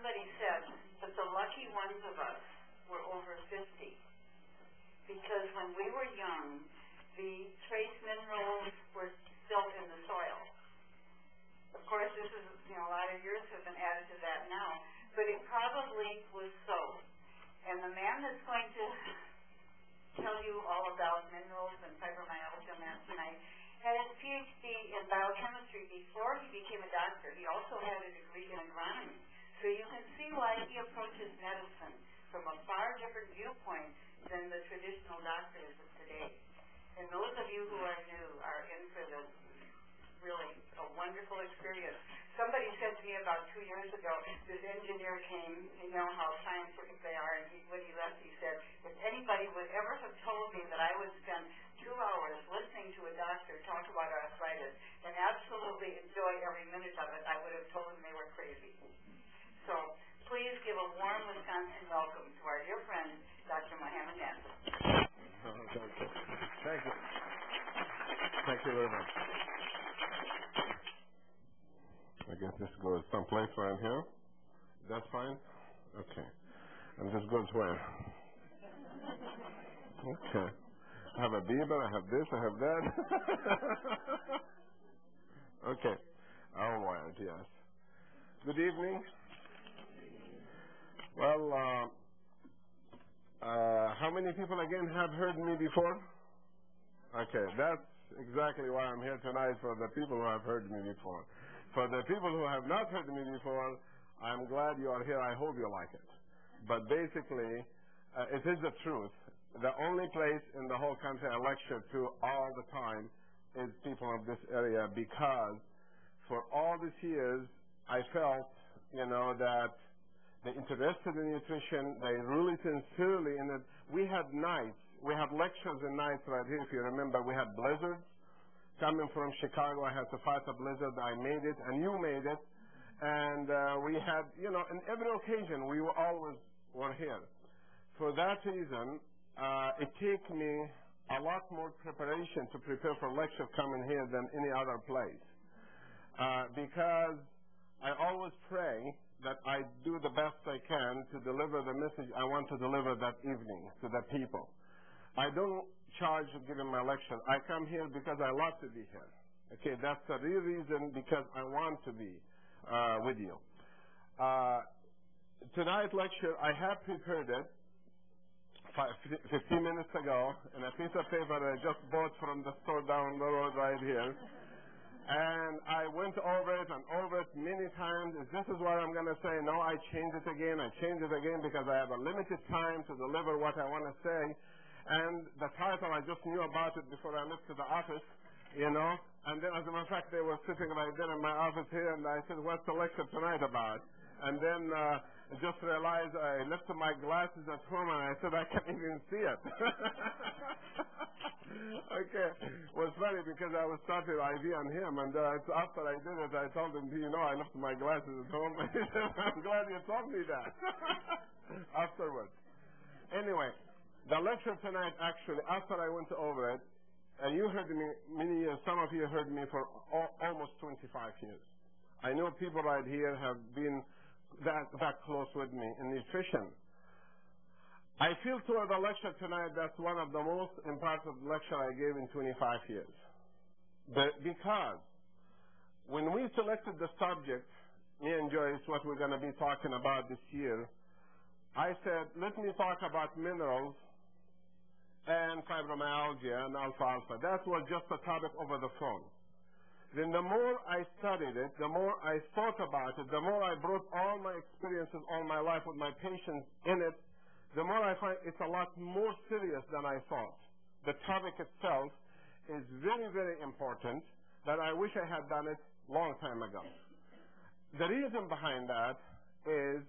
somebody said that the lucky ones of us were over 50, because when we were young, the trace minerals were still in the soil. Of course, this is, a lot of years have been added to that now, but it probably was so. And the man that's going to tell you all about minerals and fibromyalgia tonight had his PhD in biochemistry before he became a doctor. He also had a degree in agronomy. So you can see why he approaches medicine from a far different viewpoint than the traditional doctors of today. And those of you who are new are in for this really a wonderful experience. Somebody said to me about 2 years ago, this engineer came, you know how scientific they are, and when he left he said, if anybody would ever have told me that I would spend 2 hours listening to a doctor talk about arthritis and absolutely enjoy every minute of it, I would have told them they were crazy. So please give a warm Wisconsin welcome to our dear friend, Dr. Mohammed Nasser. Thank you. Thank you very much. I guess this goes someplace around here. That's fine? Okay. And this goes where? Okay. I have a beaver, I have this, I have that. Okay. All right, yes. Good evening. Well, how many people again have heard me before? Okay, that's exactly why I'm here tonight, for the people who have heard me before. For the people who have not heard me before, I'm glad you are here. I hope you like it. But basically, it is the truth. The only place in the whole country I lecture to all the time is people of this area, because for all these years, I felt, that they're interested in nutrition. They really sincerely in it. We had nights. We had lectures and nights right here. If you remember, we had blizzards. Coming from Chicago, I had to fight a blizzard. I made it, and you made it. And we had, in every occasion, we were here. For that reason, it took me a lot more preparation to prepare for lecture coming here than any other place. Because I always pray that I do the best I can to deliver the message I want to deliver that evening to the people. I don't charge to giving my lecture. I come here because I love to be here. Okay, that's the real reason, because I want to be with you. Tonight's lecture, I have prepared it 15 minutes ago in a piece of paper I just bought from the store down the road right here. And I went over it and over it many times. This is what I'm going to say. No, I change it again. I change it again because I have a limited time to deliver what I want to say. And the title, I just knew about it before I left to the office, And then, as a matter of fact, they were sitting right there in my office here, and I said, what's the lecture tonight about? And then I just realized I left my glasses at home, and I said, I can't even see it. Okay. It was funny because I was starting IV on him, and after I did it, I told him, I left my glasses at home. He said, I'm glad you told me that. Afterwards. Anyway, the lecture tonight, actually, after I went over it, and you heard me many years, some of you heard me for almost 25 years. I know people right here have been that close with me in nutrition. I feel toward the lecture tonight that's one of the most important lecture I gave in 25 years. Because when we selected the subject, me and Joyce, what we're going to be talking about this year, I said, let me talk about minerals and fibromyalgia and alfalfa. That was just a topic over the phone. Then the more I studied it, the more I thought about it, the more I brought all my experiences all my life with my patients in it, the more I find it's a lot more serious than I thought. The topic itself is very, very important, that I wish I had done it long time ago. The reason behind that is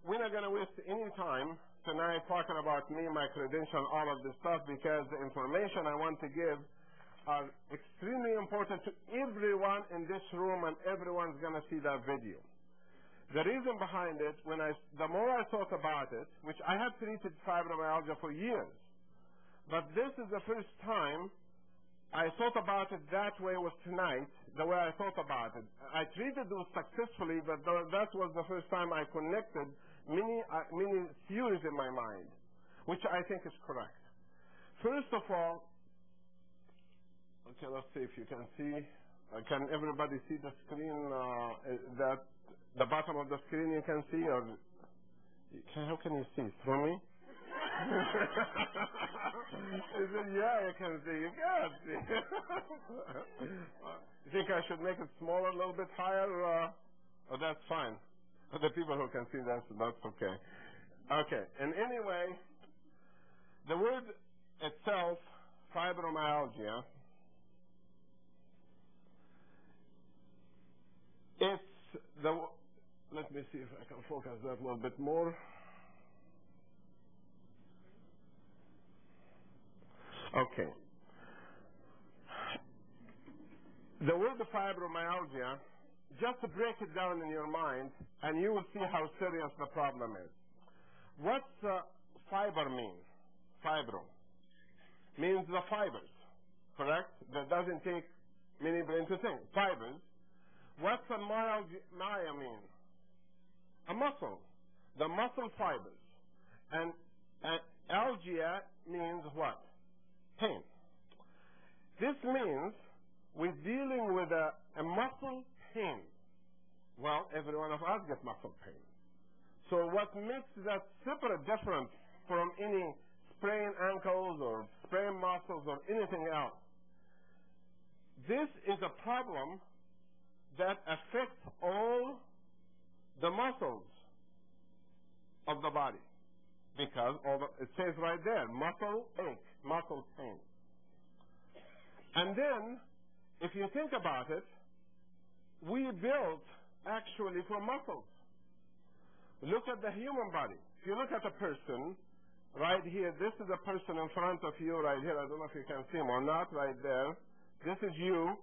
we're not going to waste any time tonight talking about me, my credential, all of this stuff, because the information I want to give are extremely important to everyone in this room, and everyone's going to see that video. The reason behind it, the more I thought about it, which I have treated fibromyalgia for years, but this is the first time I thought about it that way was tonight, the way I thought about it. I treated it successfully, but that was the first time I connected many theories in my mind, which I think is correct. First of all, okay, let's see if you can see. Can everybody see the screen? That the bottom of the screen you can see, or how can you see through me? He said, yeah, you can see. You can see. You think I should make it smaller, a little bit higher? Oh, that's fine. For the people who can see, that's okay. Okay, and anyway, the word itself, fibromyalgia, it's the, let me see if I can focus that a little bit more. Okay. The word fibromyalgia, just to break it down in your mind, and you will see how serious the problem is. What's fiber mean? Fibro means the fibers, correct? That doesn't take many brain to think. Fibers. What's a myalgia mean? A muscle. The muscle fibers. And algia means what? Pain. This means we're dealing with a muscle pain. Well, every one of us gets muscle pain. So what makes that separate, different from any sprained ankles or sprained muscles or anything else? This is a problem that affects all the muscles of the body, because it says right there, muscle ache, muscle pain. And then, if you think about it, we built actually from muscles. Look at the human body. If you look at a person, right here, this is a person in front of you right here. I don't know if you can see him or not, right there. This is you.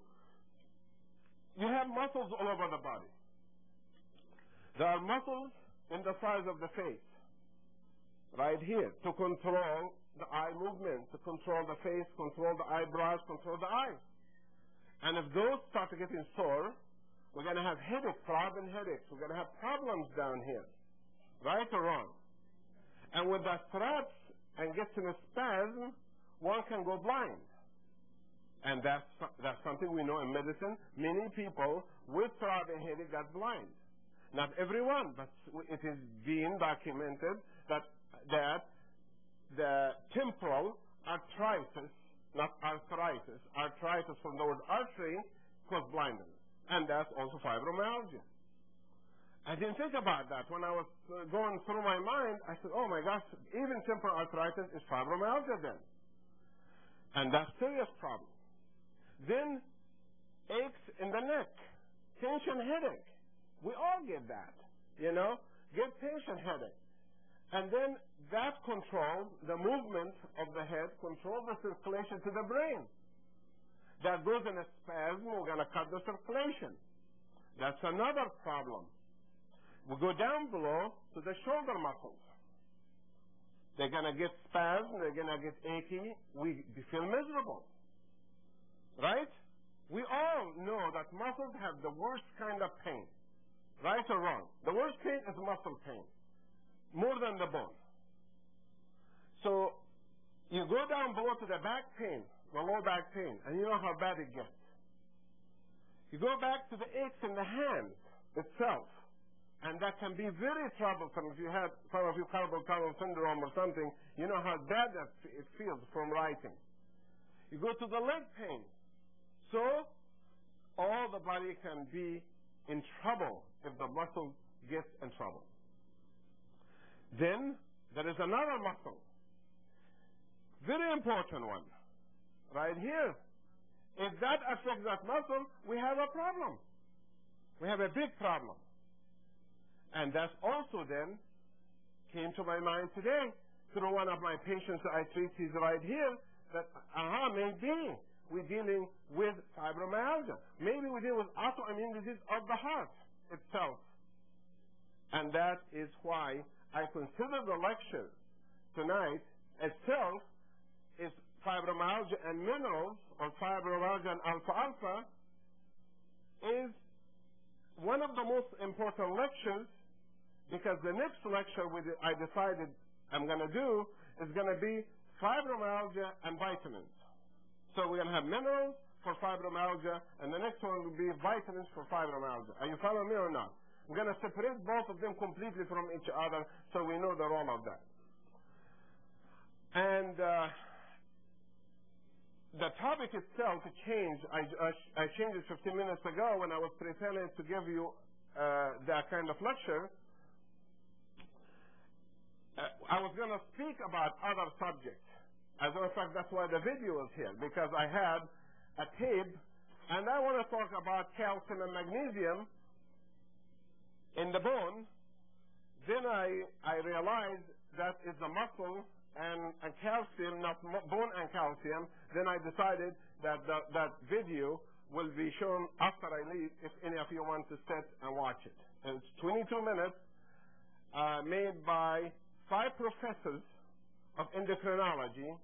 You have muscles all over the body. There are muscles in the size of the face, right here, to control the eye movement, to control the face, control the eyebrows, control the eyes. And if those start getting sore, we're going to have headaches, throbbing headaches. We're going to have problems down here, right or wrong? And when that throbs and gets in a spasm, one can go blind. And that's something we know in medicine. Many people with throbbing headache got blind. Not everyone, but it is being documented that the temporal arthritis, not arthritis, arthritis from the word artery, causes blindness. And that's also fibromyalgia. I didn't think about that. When I was going through my mind, I said, oh my gosh, even temporal arthritis is fibromyalgia then. And that's a serious problem. Then aches in the neck, tension headache. We all get that, get tension headache. And then that controls the movement of the head, controls the circulation to the brain. That goes in a spasm, we're going to cut the circulation. That's another problem. We go down below to the shoulder muscles. They're going to get spasm, they're going to get achy, we feel miserable. Right? We all know that muscles have the worst kind of pain. Right or wrong? The worst pain is muscle pain, more than the bone. So you go down below to the back pain, the low back pain, and you know how bad it gets. You go back to the aches in the hand itself, and that can be very troublesome. If you have some of you carpal tunnel syndrome or something, you know how bad it feels from writing. You go to the leg pain. So all the body can be in trouble if the muscle gets in trouble. Then there is another muscle, very important one, right here. If that affects that muscle, we have a problem. We have a big problem. And that also then came to my mind today through one of my patients that I treat. He's right here. That maybe we're dealing with fibromyalgia. Maybe we're dealing with autoimmune disease of the heart itself. And that is why I consider the lecture tonight itself is fibromyalgia and minerals, or fibromyalgia and alfalfa, is one of the most important lectures, because the next lecture I decided I'm going to do is going to be fibromyalgia and vitamins. So we're going to have minerals for fibromyalgia, and the next one will be vitamins for fibromyalgia. Are you following me or not? I'm going to separate both of them completely from each other so we know the role of that. And the topic itself changed. I changed it 15 minutes ago when I was preparing to give you that kind of lecture. I was going to speak about other subjects. As a matter of fact, that's why the video is here, because I had a tape, and I want to talk about calcium and magnesium in the bone. Then I realized that it's the muscle and calcium, not bone and calcium. Then I decided that that video will be shown after I leave, if any of you want to sit and watch it. And it's 22 minutes, made by 5 professors of endocrinology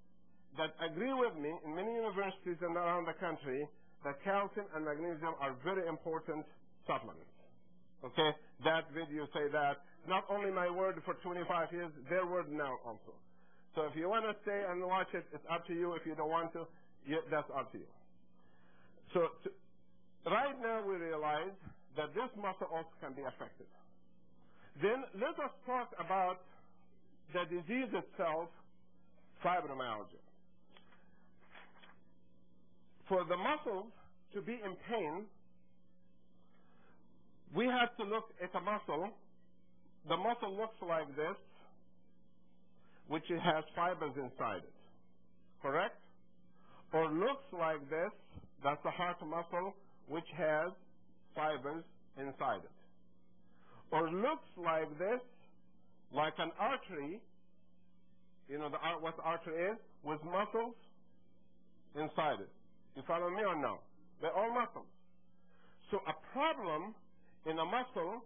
that agree with me in many universities and around the country that calcium and magnesium are very important supplements. Okay? That video say that. Not only my word for 25 years, their word now also. So if you want to stay and watch it, it's up to you. If you don't want to, that's up to you. So right now we realize that this muscle also can be affected. Then let us talk about the disease itself, fibromyalgia. For the muscles to be in pain, we have to look at a muscle. The muscle looks like this, which it has fibers inside it. Correct? Or looks like this, that's the heart muscle, which has fibers inside it. Or looks like this, like an artery. You know what the artery is? With muscles inside it. You follow me or no? They're all muscles. So a problem in a muscle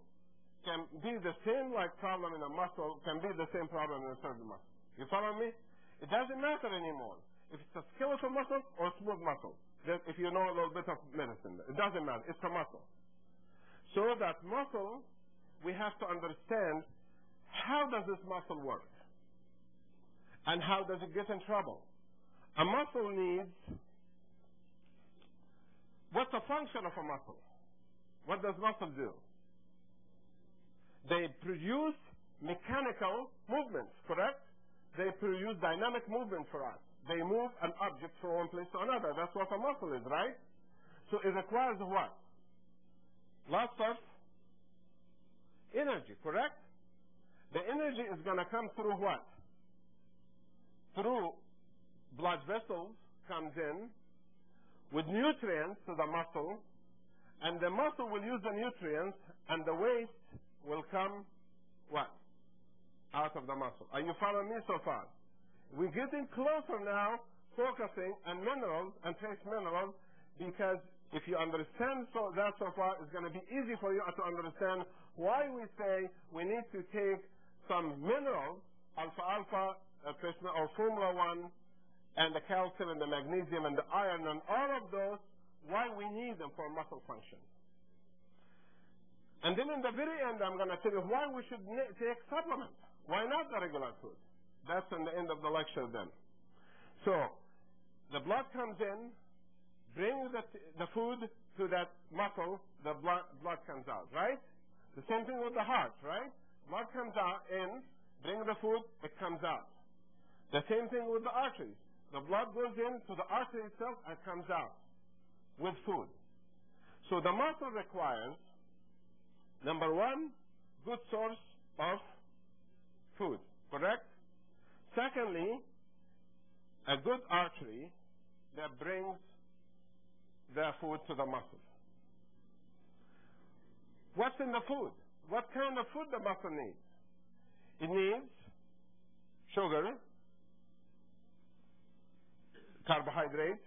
can be the same like problem in a muscle, can be the same problem in a certain muscle. You follow me? It doesn't matter anymore if it's a skeletal muscle or a smooth muscle. If you know a little bit of medicine, it doesn't matter. It's a muscle. So that muscle, we have to understand how does this muscle work? And how does it get in trouble? A muscle needs, what's the function of a muscle? What does muscle do? They produce mechanical movements, correct? They produce dynamic movement for us. They move an object from one place to another. That's what a muscle is, right? So it requires what? Lots of energy, correct? The energy is going to come through what? Through blood vessels comes in with nutrients to the muscle, and the muscle will use the nutrients, and the waste will come what? Out of the muscle. Are you following me so far? We're getting closer now, focusing on minerals and trace minerals, because if you understand that so far, it's going to be easy for you to understand why we say we need to take some minerals, alpha-alpha, or Formula 1, and the calcium and the magnesium and the iron and all of those, why we need them for muscle function. And then in the very end, I'm going to tell you why we should take supplements. Why not the regular food? That's in the end of the lecture then. So, the blood comes in, brings the food to that muscle, the blood comes out, right? The same thing with the heart, right? Blood comes out in, bring the food, it comes out. The same thing with the arteries. The blood goes into the artery itself and comes out with food. So the muscle requires, number one, good source of food, correct? Secondly, a good artery that brings the food to the muscle. What's in the food? What kind of food the muscle needs? It needs sugar, carbohydrates.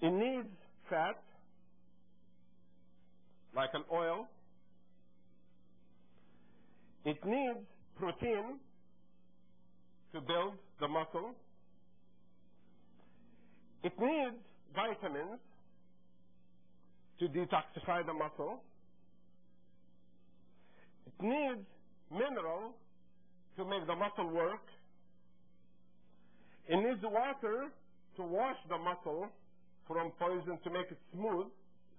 It needs fat, like an oil. It needs protein to build the muscle. It needs vitamins to detoxify the muscle. It needs mineral to make the muscle work. It needs water to wash the muscle from poison to make it smooth.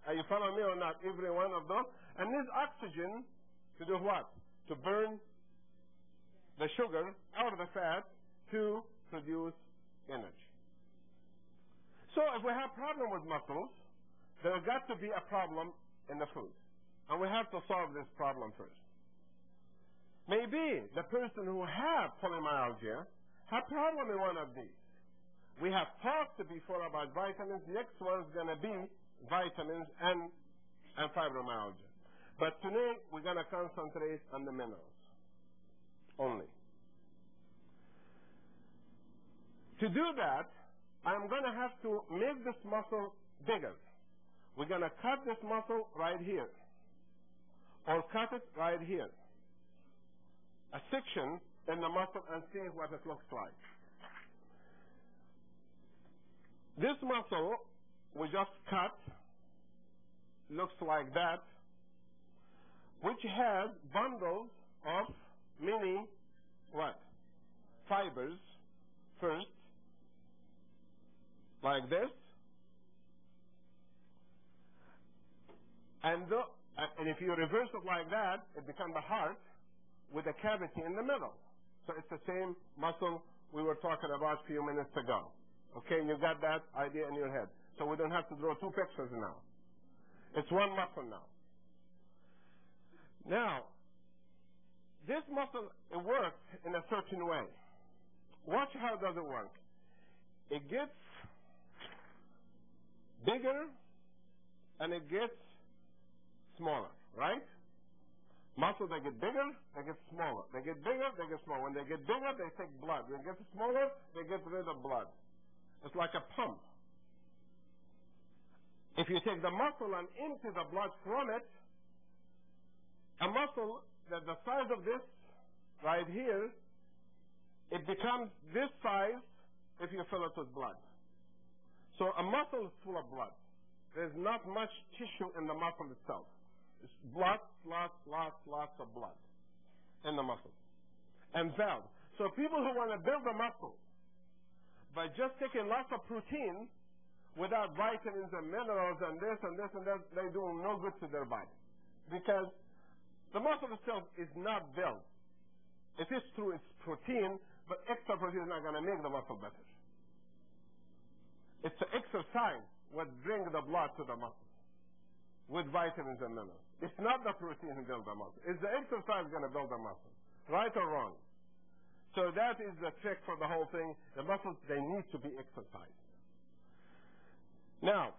Are you following me or not? Every one of those. And needs oxygen to do what? To burn the sugar out of the fat to produce energy. So if we have a problem with muscles, there's got to be a problem in the food. And we have to solve this problem first. Maybe the person who has polymyalgia have a problem in one of these. We have talked before about vitamins. Next one is going to be vitamins and fibromyalgia. But today we're going to concentrate on the minerals only. To do that, I'm going to have to make this muscle bigger. We're going to cut this muscle right here, or cut it right here. A section in the muscle and see what it looks like. This muscle we just cut looks like that, which has bundles of many what? Fibers first, like this. And if you reverse it like that, it becomes the heart with a cavity in the middle. So it's the same muscle we were talking about a few minutes ago. Okay, you got that idea in your head. So we don't have to draw two pictures now. It's one muscle now. Now, this muscle, it works in a certain way. Watch how does it work. It gets bigger and it gets smaller, right? Muscles, they get bigger, they get smaller. They get bigger, they get smaller. When they get bigger, they take blood. When they get smaller, they get rid of blood. It's like a pump. If you take the muscle and empty the blood from it, a muscle that the size of this right here, it becomes this size if you fill it with blood. So a muscle is full of blood. There's not much tissue in the muscle itself. It's lots of blood in the muscle. And valves. So people who want to build a muscle by just taking lots of protein without vitamins and minerals and this and this and that, they do no good to their body. Because the muscle itself is not built. It is true it's protein, but extra protein is not going to make the muscle better. It's the exercise what brings the blood to the muscle with vitamins and minerals. It's not the protein who builds the muscle. It's the exercise going to build the muscle. Right or wrong? So that is the trick for the whole thing. The muscles, they need to be exercised. Now,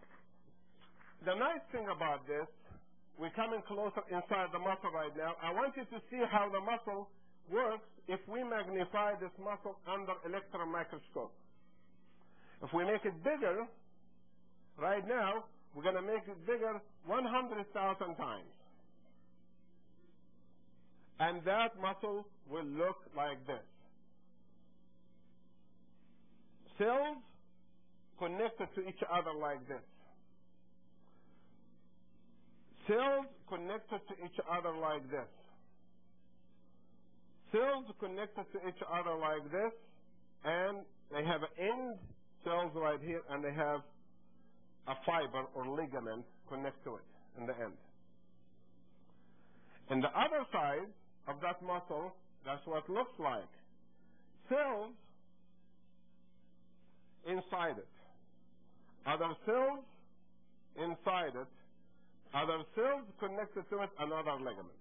the nice thing about this, we're coming closer inside the muscle right now. I want you to see how the muscle works if we magnify this muscle under electron microscope. If we make it bigger, right now, we're going to make it bigger 100,000 times. And that muscle will look like this. Cells connected to each other like this. Cells connected to each other like this. Cells connected to each other like this, and they have end cells right here, and they have a fiber or ligament connect to it in the end. In the other side of that muscle, that's what it looks like. Cells inside it. Other cells inside it. Other cells connected to it, another ligament.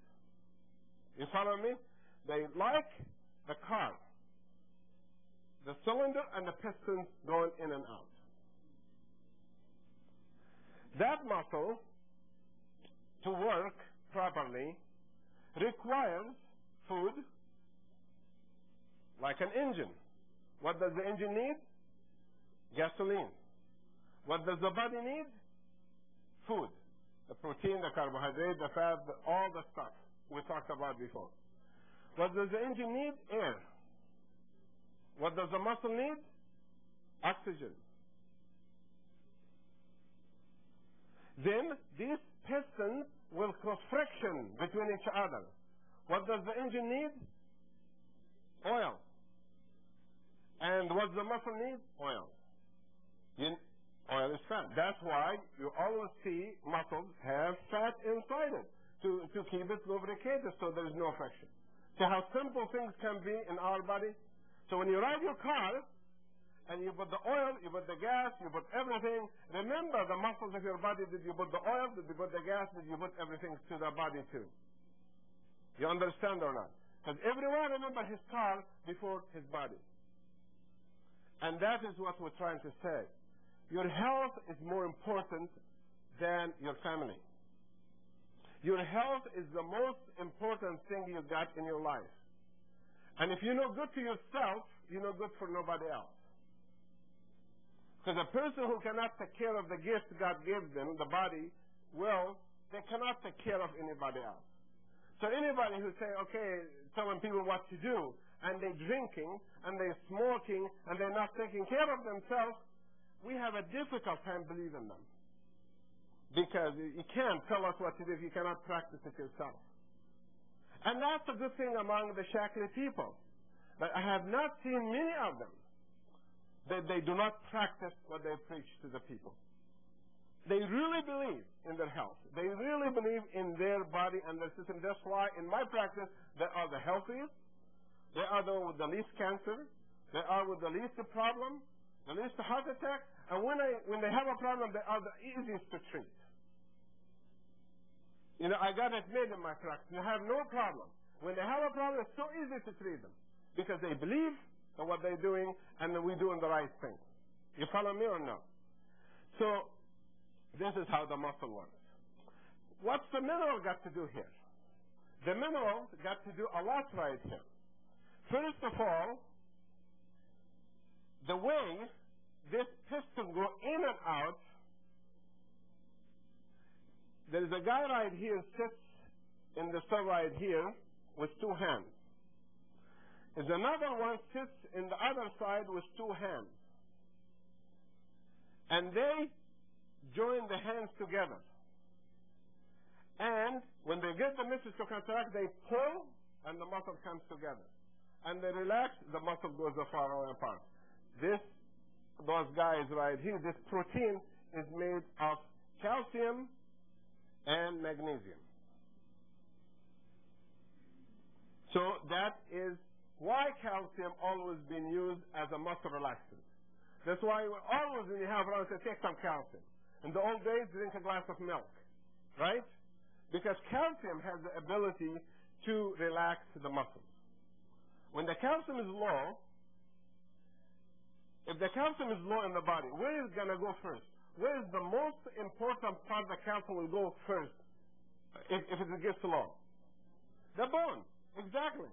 You follow me? They like the car. The cylinder and the pistons going in and out. That muscle, to work properly, requires food like an engine. What does the engine need? Gasoline. What does the body need? Food. The protein, the carbohydrate, the fat, all the stuff we talked about before. What does the engine need? Air. What does the muscle need? Oxygen. Then these pistons will cause friction between each other. What does the engine need? Oil. And what does the muscle need? Oil. Oil is fat. That's why you always see muscles have fat inside it to keep it lubricated so there is no friction. See how simple things can be in our body? So when you ride your car and you put the oil, you put the gas, you put everything, remember the muscles of your body. Did you put the oil? Did you put the gas? Did you put everything to the body too? You understand or not? Because everyone remember his car before his body. And that is what we're trying to say. Your health is more important than your family. Your health is the most important thing you got in your life. And if you're not good to yourself, you're not good for nobody else. Because a person who cannot take care of the gift God gives them, the body, well, they cannot take care of anybody else. So anybody who say, okay, telling people what to do, and they're drinking, and they're smoking, and they're not taking care of themselves, we have a difficult time believing them. Because you can't tell us what to do if you cannot practice it yourself. And that's a good thing among the Shaklee people. But I have not seen many of them that they do not practice what they preach to the people. They really believe in their health. They really believe in their body and their system. That's why in my practice, they are the healthiest. They are the with the least cancer. They are with the least problem, the least heart attack. And when they have a problem, they are the easiest to treat. You know, I got it made in my practice. They have no problem. When they have a problem, it's so easy to treat them because they believe in what they're doing and that we're doing the right thing. You follow me or no? So this is how the muscle works. What's the mineral got to do here? The mineral got to do a lot right here. First of all, the way this piston go in and out, there is a guy right here sits in the cell right here with two hands. There's another one sits in the other side with two hands. And they join the hands together. And when they get the muscles to contract, they pull and the muscle comes together. And they relax, the muscle goes far away apart. Those guys right here, this protein is made of calcium and magnesium. So that is why calcium always been used as a muscle relaxant. That's why always when you have problems, say, take some calcium. In the old days, drink a glass of milk, right? Because calcium has the ability to relax the muscles. When the calcium is low, if the calcium is low in the body, where is it going to go first? Where is the most important part of the calcium will go first if it gets low? The bone. Exactly.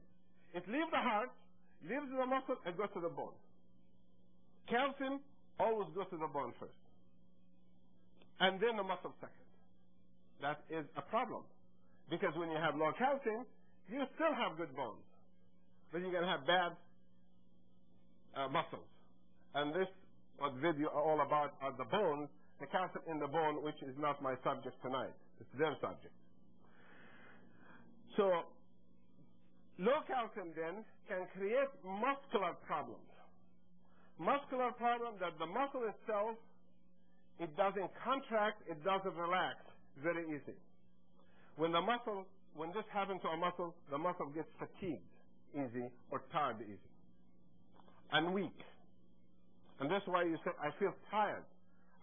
It leaves the heart, leaves the muscle, and goes to the bone. Calcium always goes to the bone first. And then the muscle second. That is a problem. Because when you have low calcium, you still have good bones. But you're going to have bad muscles. And this, what video are all about, are the bones, the calcium in the bone, which is not my subject tonight. It's their subject. So, low calcium then can create muscular problems. Muscular problem that the muscle itself, it doesn't contract, it doesn't relax very easy. When this happens to a muscle, the muscle gets fatigued easy or tired easy and weak. And that's why you say, I feel tired.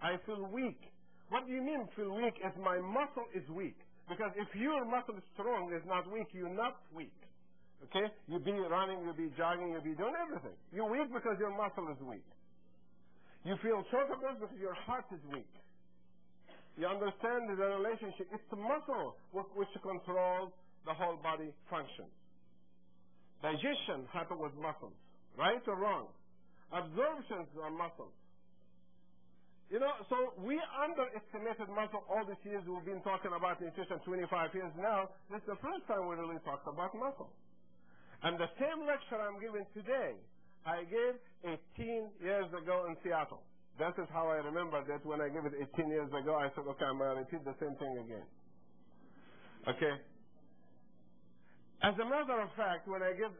I feel weak. What do you mean feel weak? If my muscle is weak. Because if your muscle is strong, it's not weak, you're not weak. Okay? You'll be running, you'll be jogging, you'll be doing everything. You're weak because your muscle is weak. You feel short of breath because your heart is weak. You understand the relationship. It's the muscle which controls the whole body functions. Digestion happens with muscles. Right or wrong? Absorptions are muscles. You know, so we underestimated muscle all these years. We've been talking about nutrition 25 years now. This is the first time we really talked about muscle. And the same lecture I'm giving today, I gave 18 years ago in Seattle. That is how I remember that when I gave it 18 years ago. I said, okay, I'm going to repeat the same thing again. Okay? As a matter of fact, when I give,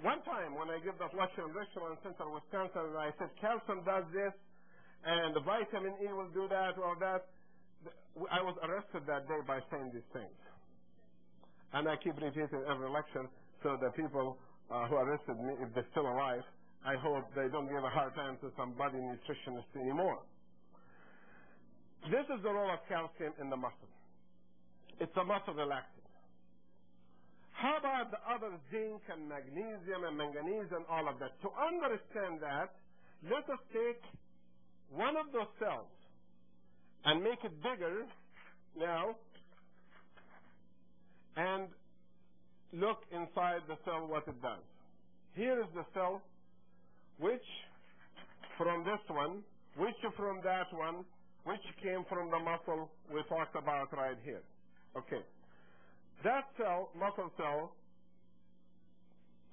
one time when I give that lecture in Richland Center, Wisconsin, and I said calcium does this, and the vitamin E will do that or that, I was arrested that day by saying these things. And I keep repeating every lecture, so the people who arrested me, if they're still alive, I hope they don't give a hard time to some body nutritionist anymore. This is the role of calcium in the muscle. It's a muscle relaxant. How about the other zinc and magnesium and manganese and all of that? To understand that, let us take one of those cells and make it bigger now and look inside the cell what it does. Here is the cell, which from this one, which from that one, which came from the muscle we talked about right here. Okay. That cell, muscle cell,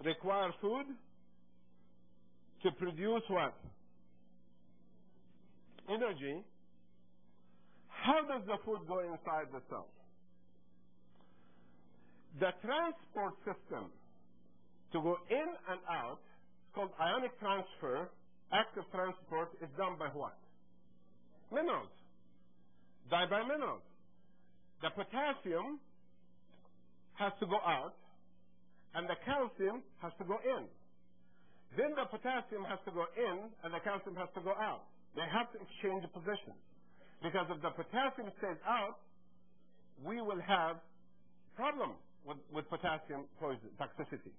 requires food to produce what? Energy. How does the food go inside the cell? The transport system to go in and out, it's called ionic transfer, active transport, is done by what? Minerals. By minerals. The potassium has to go out, and the calcium has to go in. Then the potassium has to go in, and the calcium has to go out. They have to exchange positions. Because if the potassium stays out, we will have problem with potassium poison, toxicity.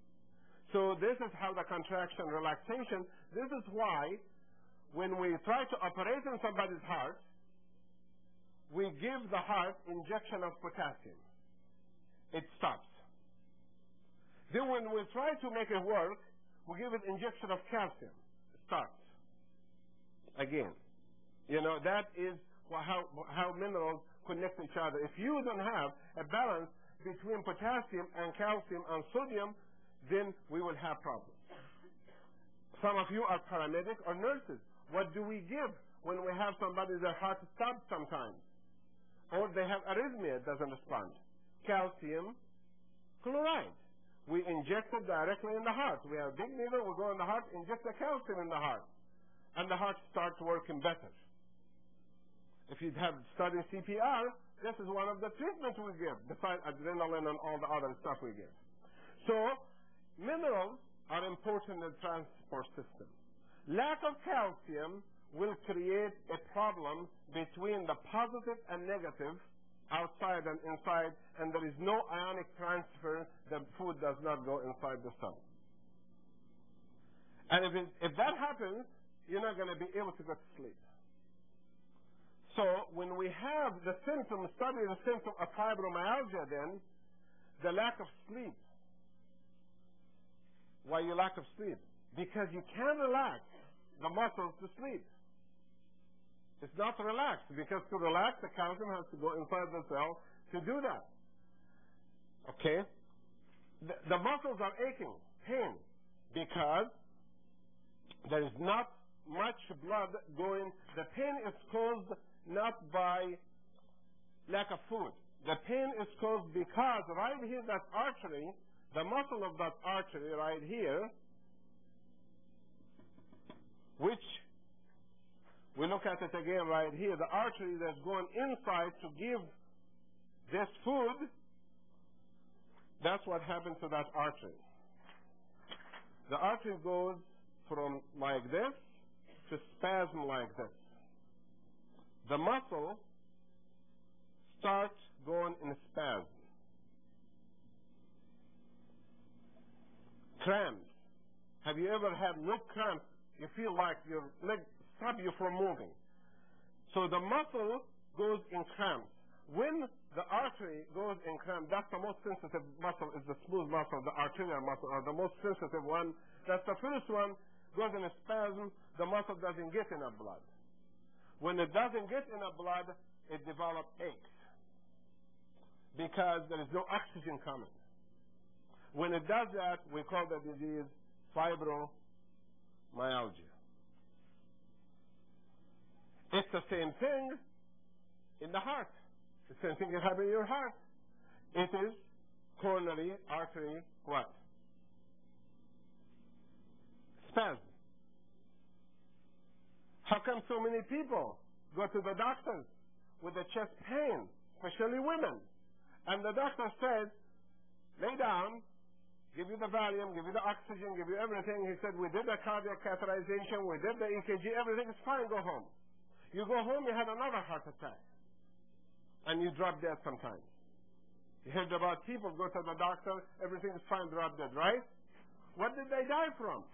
So this is how the contraction, relaxation, this is why when we try to operate on somebody's heart, we give the heart injection of potassium. It stops. Then when we try to make it work, we give it injection of calcium. It starts. Again. You know, that is how minerals connect each other. If you don't have a balance between potassium and calcium and sodium, then we will have problems. Some of you are paramedics or nurses. What do we give when we have somebody their heart stops sometimes? Or they have arrhythmia, it doesn't respond. Calcium chloride. We inject it directly in the heart. We have a big needle, we go in the heart, inject the calcium in the heart. And the heart starts working better. If you have studied CPR, this is one of the treatments we give, besides adrenaline and all the other stuff we give. So, minerals are important in the transport system. Lack of calcium will create a problem between the positive and negative, outside and inside, and there is no ionic transfer. The food does not go inside the cell. And if that happens, you're not going to be able to go to sleep. So when we have the symptoms, study the symptom of fibromyalgia, then the lack of sleep. Why you lack of sleep? Because you can't relax the muscles to sleep. It's not relaxed, because to relax, the calcium has to go inside the cell to do that. Okay? The muscles are aching, pain, because there is not much blood going. The pain is caused not by lack of food. The pain is caused because right here, that artery, the muscle of that artery right here, which we look at it again right here, the artery that's going inside to give this food, that's what happened to that artery. The artery goes from like this to spasm like this. The muscle starts going in spasm. Cramps. Have you ever had leg cramps? You feel like your leg stop you from moving. So the muscle goes in cramps. When the artery goes in cramp, that's the most sensitive muscle, is the smooth muscle, the arterial muscle, or the most sensitive one. That's the first one, goes in a spasm, the muscle doesn't get enough blood. When it doesn't get enough blood, it develops aches because there is no oxygen coming. When it does that, we call the disease fibromyalgia. It's the same thing in the heart. The same thing can happen in your heart. It is coronary artery what? Spasm. How come so many people go to the doctors with a chest pain, especially women? And the doctor said, lay down, give you the Valium, give you the oxygen, give you everything. He said, we did the cardiac catheterization, we did the EKG, everything is fine, go home. You go home, you had another heart attack. And you drop dead sometimes. You heard about people go to the doctor, everything is fine, drop dead, right? What did they die from?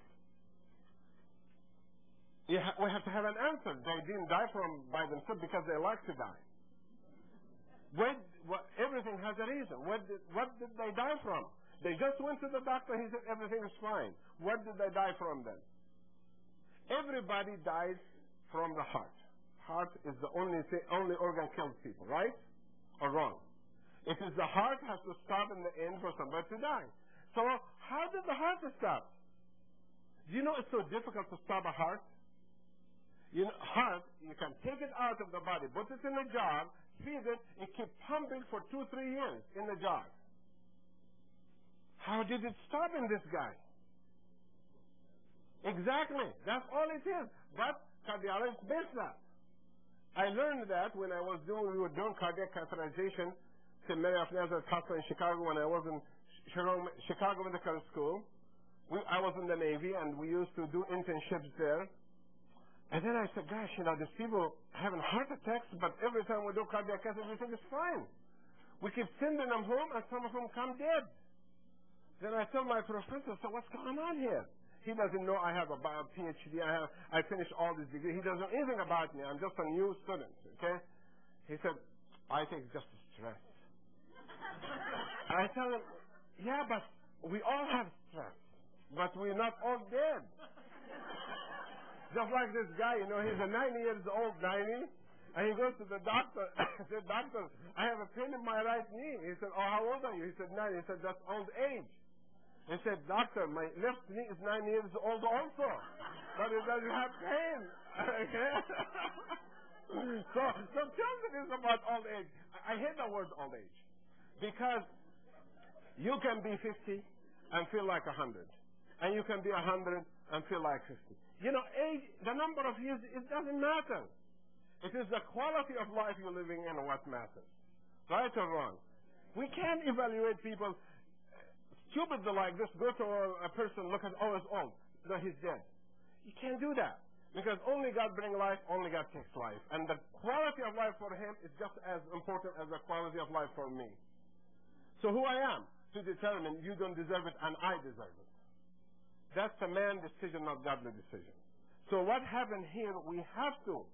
We have to have an answer. They didn't die by themselves because they like to die. Everything has a reason. What did they die from? They just went to the doctor, he said everything is fine. What did they die from then? Everybody dies from the heart. Heart is the only organ kills people, right? Or wrong? It is the heart has to stop in the end for somebody to die. So how did the heart stop? Do you know it's so difficult to stop a heart? You know, heart, you can take it out of the body, put it in a jar, feed it, it keeps pumping for 2-3 years in the jar. How did it stop in this guy? Exactly. That's all it is. But cardiologists miss that. I learned that when we were doing cardiac catheterization at Mary of Nazareth Hospital in Chicago when I was in Chicago Medical School. I was in the Navy, and we used to do internships there. And then I said, gosh, these people having heart attacks, but every time we do cardiac cath, everything is fine. We keep sending them home, and some of them come dead. Then I told my professor, so what's going on here? He doesn't know I have a PhD. I finished all this degree. He doesn't know anything about me. I'm just a new student, okay? He said, I think it's just stress. I tell him, yeah, but we all have stress, but we're not all dead. Just like this guy, he's a 90 years old, 90, and he goes to the doctor. He said, doctor, I have a pain in my right knee. He said, oh, how old are you? He said, 90. He said, that's old age. He said, doctor, my left knee is 9 years old also, but it doesn't have pain. Okay? So tell me this about old age. I hate the word old age, because you can be 50 and feel like 100, and you can be 100 and feel like 50. Age, the number of years, it doesn't matter. It is the quality of life you're living in what matters. Right or wrong? We can't evaluate people stupid like this. Go to a person, look at, oh, it's old. No, he's dead. You can't do that. Because only God brings life, only God takes life. And the quality of life for him is just as important as the quality of life for me. So who I am to determine you don't deserve it and I deserve it. That's a man's decision, not godly decision. So what happened here, we have to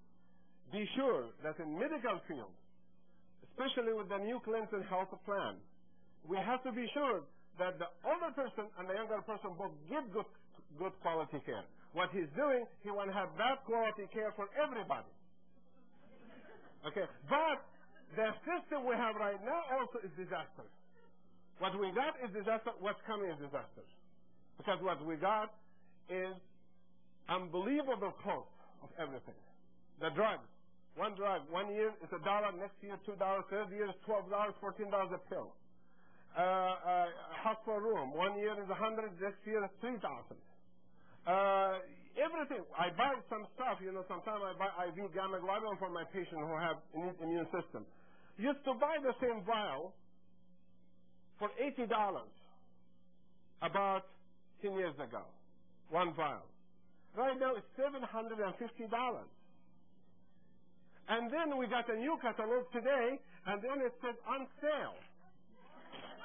be sure that in medical field, especially with the new Clinton health plan, we have to be sure that the older person and the younger person both get good quality care. What he's doing, he wants to have bad quality care for everybody. Okay, but the system we have right now also is disaster. What we got is disaster. What's coming is disaster. Because what we got is unbelievable cost of everything. The drugs. One drug, 1 year is $1, next year $2, third year is $12, $14 a pill. Hospital room, 1 year is $100, next year is $3,000. Everything. I buy some stuff, sometimes I buy IV gamma globulin for my patient who have an immune system. Used to buy the same vial for $80 about 10 years ago. One vial. Right now it's $750. And then we got a new catalog today, and then it says on sale.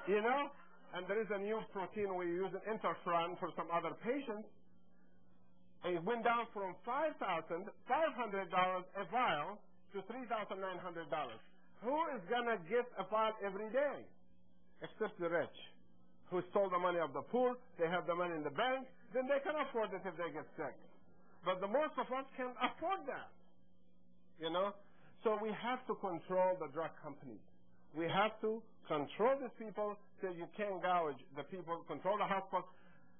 And there is a new protein we use, an interferon for some other patients. And it went down from $5,500 a vial to $3,900. Who is going to get a vial every day? Except the rich, who stole the money of the poor. They have the money in the bank. Then they can afford it if they get sick. But the most of us can't afford that. So we have to control the drug companies. We have to control these people so you can't gouge the people, control the hospitals.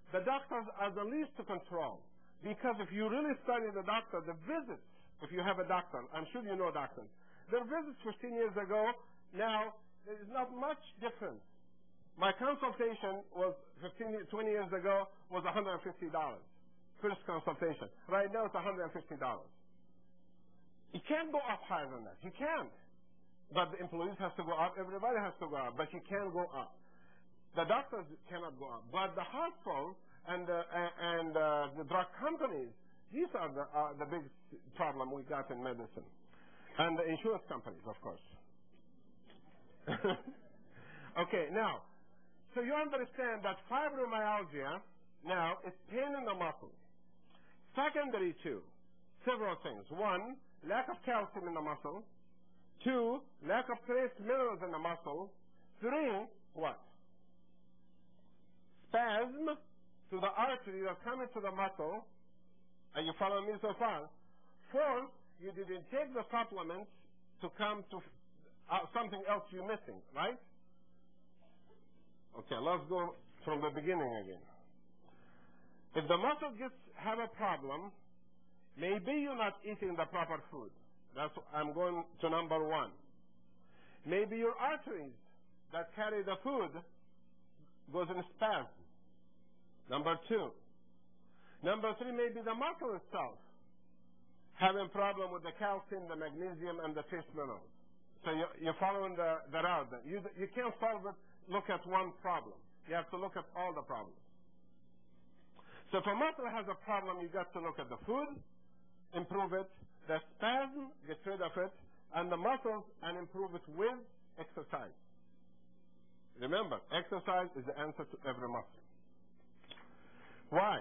The doctors are the least to control. Because if you really study the doctor, the visits if you have a doctor. I'm sure you know doctors. Their visits 15 years ago, now, there is not much difference. My consultation was 20 years ago was $150. First consultation. Right now it's $150. You can't go up higher than that. You can't. But the employees have to go up. Everybody has to go up. But you can't go up. The doctors cannot go up. But the hospitals and the drug companies, these are the big problem we got in medicine. And the insurance companies, of course. Okay, now, so you understand that fibromyalgia now is pain in the muscle. Secondary to several things. One, lack of calcium in the muscle. Two, lack of trace minerals in the muscle. Three, what? Spasm to the artery that's coming to the muscle. Are you following me so far? Fourth, you didn't take the supplements to come to something else you're missing, right? Okay, let's go from the beginning again. If the muscle have a problem, maybe you're not eating the proper food. I'm going to number one. Maybe your arteries that carry the food goes in spasm. Number two. Number three, maybe the muscle itself having problem with the calcium, the magnesium, and the trace minerals. So you're following the route. You can't solve it, look at one problem. You have to look at all the problems. So if a muscle has a problem, you got to look at the food, improve it, the spasm, get rid of it, and the muscles, and improve it with exercise. Remember, exercise is the answer to every muscle. Why?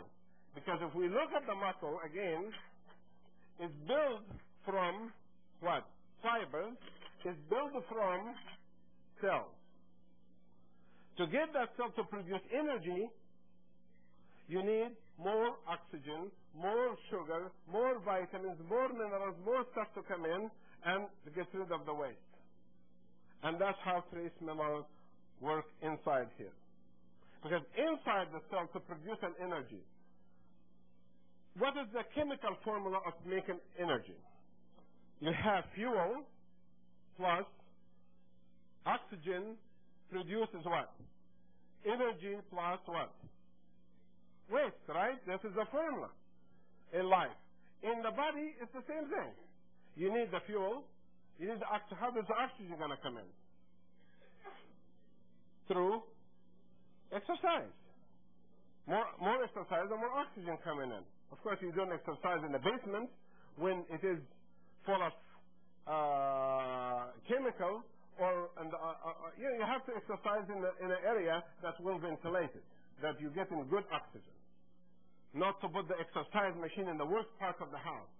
Because if we look at the muscle, again, it's built from what? Fibers. It's built from cells. To get that cell to produce energy, you need more oxygen, more sugar, more vitamins, more minerals, more stuff to come in and to get rid of the waste. And that's how trace minerals work inside here. Because inside the cell to produce an energy, what is the chemical formula of making energy? You have fuel plus oxygen produces what? Energy plus what? Waste, right? This is the formula in life. In the body, it's the same thing. You need the fuel. You need the oxygen. How is the oxygen going to come in? Through exercise. More exercise and more oxygen coming in. Of course, you don't exercise in the basement when it is full of chemical, or you have to exercise in an area that's well ventilated, that you get in good oxygen. Not to put the exercise machine in the worst part of the house.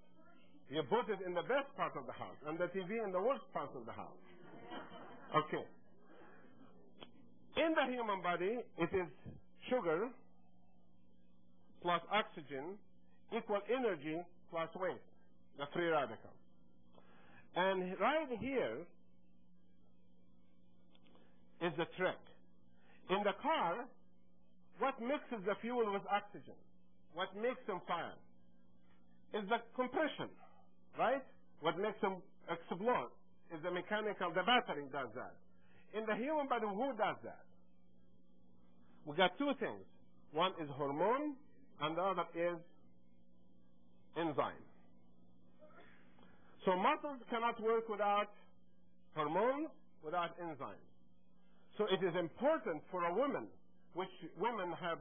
You put it in the best part of the house, and the TV in the worst part of the house. Okay. In the human body, it is sugar plus oxygen equal energy plus waste, the free radicals. And right here is the trick. In the car, what mixes the fuel with oxygen? What makes them fire? Is the compression, right? What makes them explode is the mechanical, the battery does that. In the human body, who does that? We got two things. One is hormone, and the other is enzyme. So muscles cannot work without hormones, without enzymes. So it is important for a woman, which women have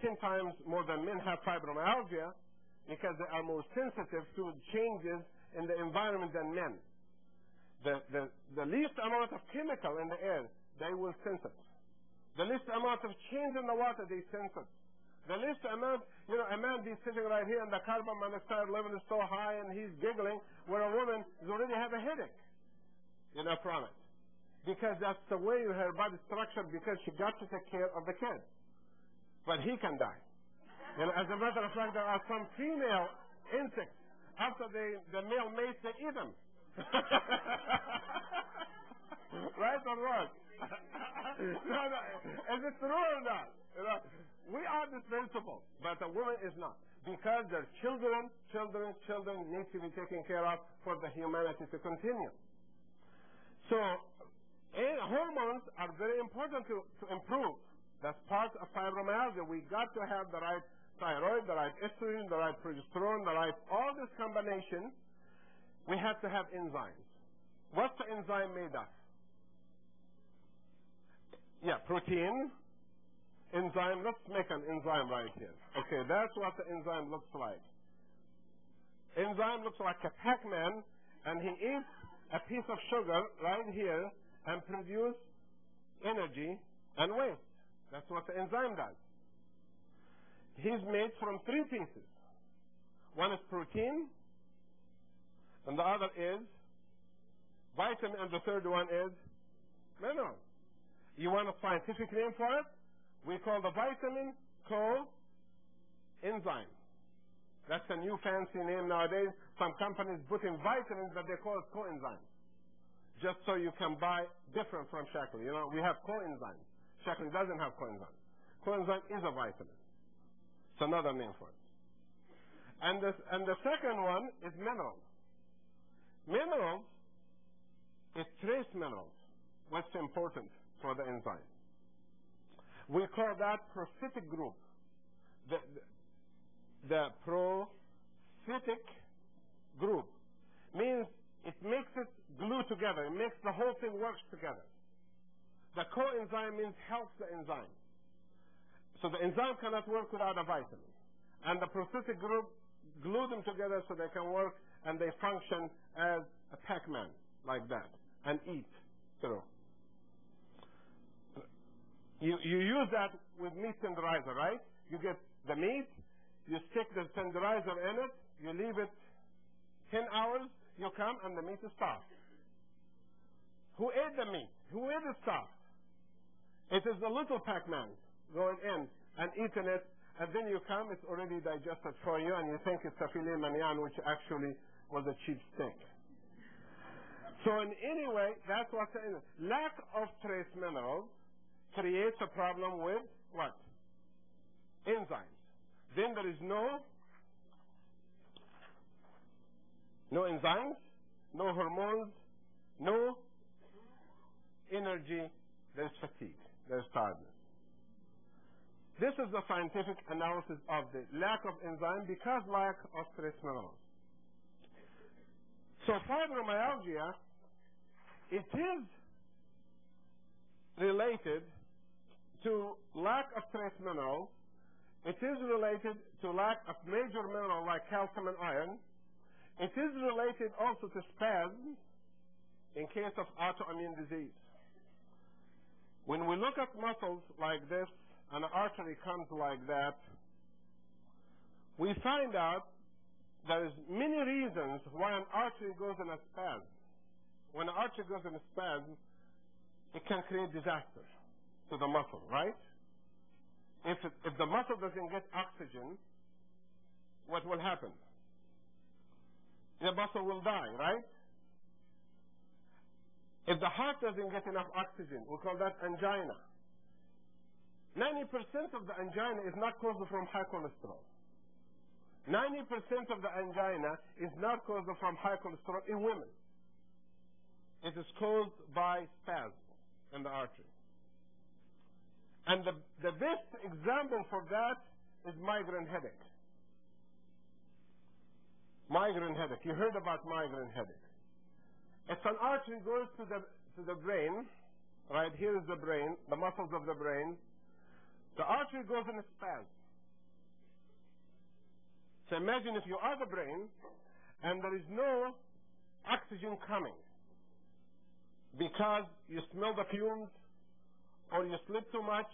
10 times more than men have fibromyalgia, because they are more sensitive to changes in the environment than men. The least amount of chemical in the air, they will sense it. The least amount of change in the water, they sense it. The least amount, a man be sitting right here and the carbon monoxide level is so high and he's giggling, where a woman is already have a headache, from it. Because that's the way her body is structured, because she got to take care of the kid. But he can die. As a matter of fact, there are some female insects, after the male mates, they eat them. Right or wrong? No, is it true or not? We are this principle, but a woman is not. Because their children need to be taken care of for the humanity to continue. So, hormones are very important to improve. That's part of fibromyalgia. We got to have the right thyroid, the right estrogen, the right progesterone, the right, all this combination. We have to have enzymes. What's the enzyme made of? Yeah, protein, enzyme. Let's make an enzyme right here. Okay, that's what the enzyme looks like. Enzyme looks like a Pac-Man, and he eats a piece of sugar right here and produces energy and waste. That's what the enzyme does. He's made from three pieces. One is protein, and the other is vitamin, and the third one is mineral. You want a scientific name for it? We call the vitamin coenzyme. That's a new fancy name nowadays. Some companies put in vitamins, but they call it coenzymes. Just so you can buy different from Shaklee. You know, we have coenzymes. Shaklee doesn't have coenzyme. Coenzyme is a vitamin. It's another name for it. And the second one is minerals. Minerals is trace minerals. What's important for the enzyme? We call that prophytic group. The prophytic group means it makes it glue together. It makes the whole thing work together. The coenzyme means helps the enzyme. So the enzyme cannot work without a vitamin. And the prophytic group glue them together so they can work and they function as a Pac-Man, like that, and eat through. You use that with meat tenderizer, right? You get the meat, you stick the tenderizer in it, you leave it 10 hours, you come and the meat is soft. Who ate the meat? Who ate the stuff? It is the little Pac-Man going in and eating it, and then you come, it's already digested for you, and you think it's a filet mignon, which actually was a cheap steak. So in any way, that's what's in it. Lack of trace minerals creates a problem with what? Enzymes. Then there is no enzymes, no hormones, no energy, there's fatigue, there's tiredness. This is the scientific analysis of the lack of enzyme because lack of trace minerals. So fibromyalgia, it is related to lack of trace minerals. It is related to lack of major mineral like calcium and iron. It is related also to spasms in case of autoimmune disease. When we look at muscles like this and an artery comes like that, we find out there is many reasons why an artery goes in a spasm. When an artery goes in a spasm, it can create disaster to the muscle, right? If the muscle doesn't get oxygen, what will happen? The muscle will die, right? If the heart doesn't get enough oxygen, we call that angina. 90% of the angina is not caused from high cholesterol. 90% of the angina is not caused from high cholesterol in women. It is caused by spasm in the artery. And the best example for that is migraine headache. Migraine headache. You heard about migraine headache. If an artery goes to the brain, right here is the brain, the muscles of the brain, the artery goes in a spasm. So imagine if you are the brain and there is no oxygen coming because you smell the fumes, or you sleep too much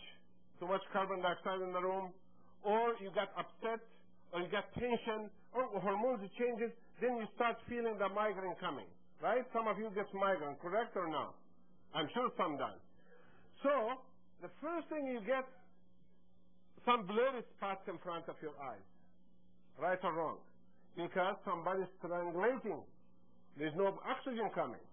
carbon dioxide in the room, or you got upset, or you got tension, or hormones changes, then you start feeling the migraine coming. Right? Some of you get migraine, correct or not? I'm sure some does. So, the first thing you get, some blurry spots in front of your eyes. Right or wrong? Because somebody's strangulating. There's no oxygen coming.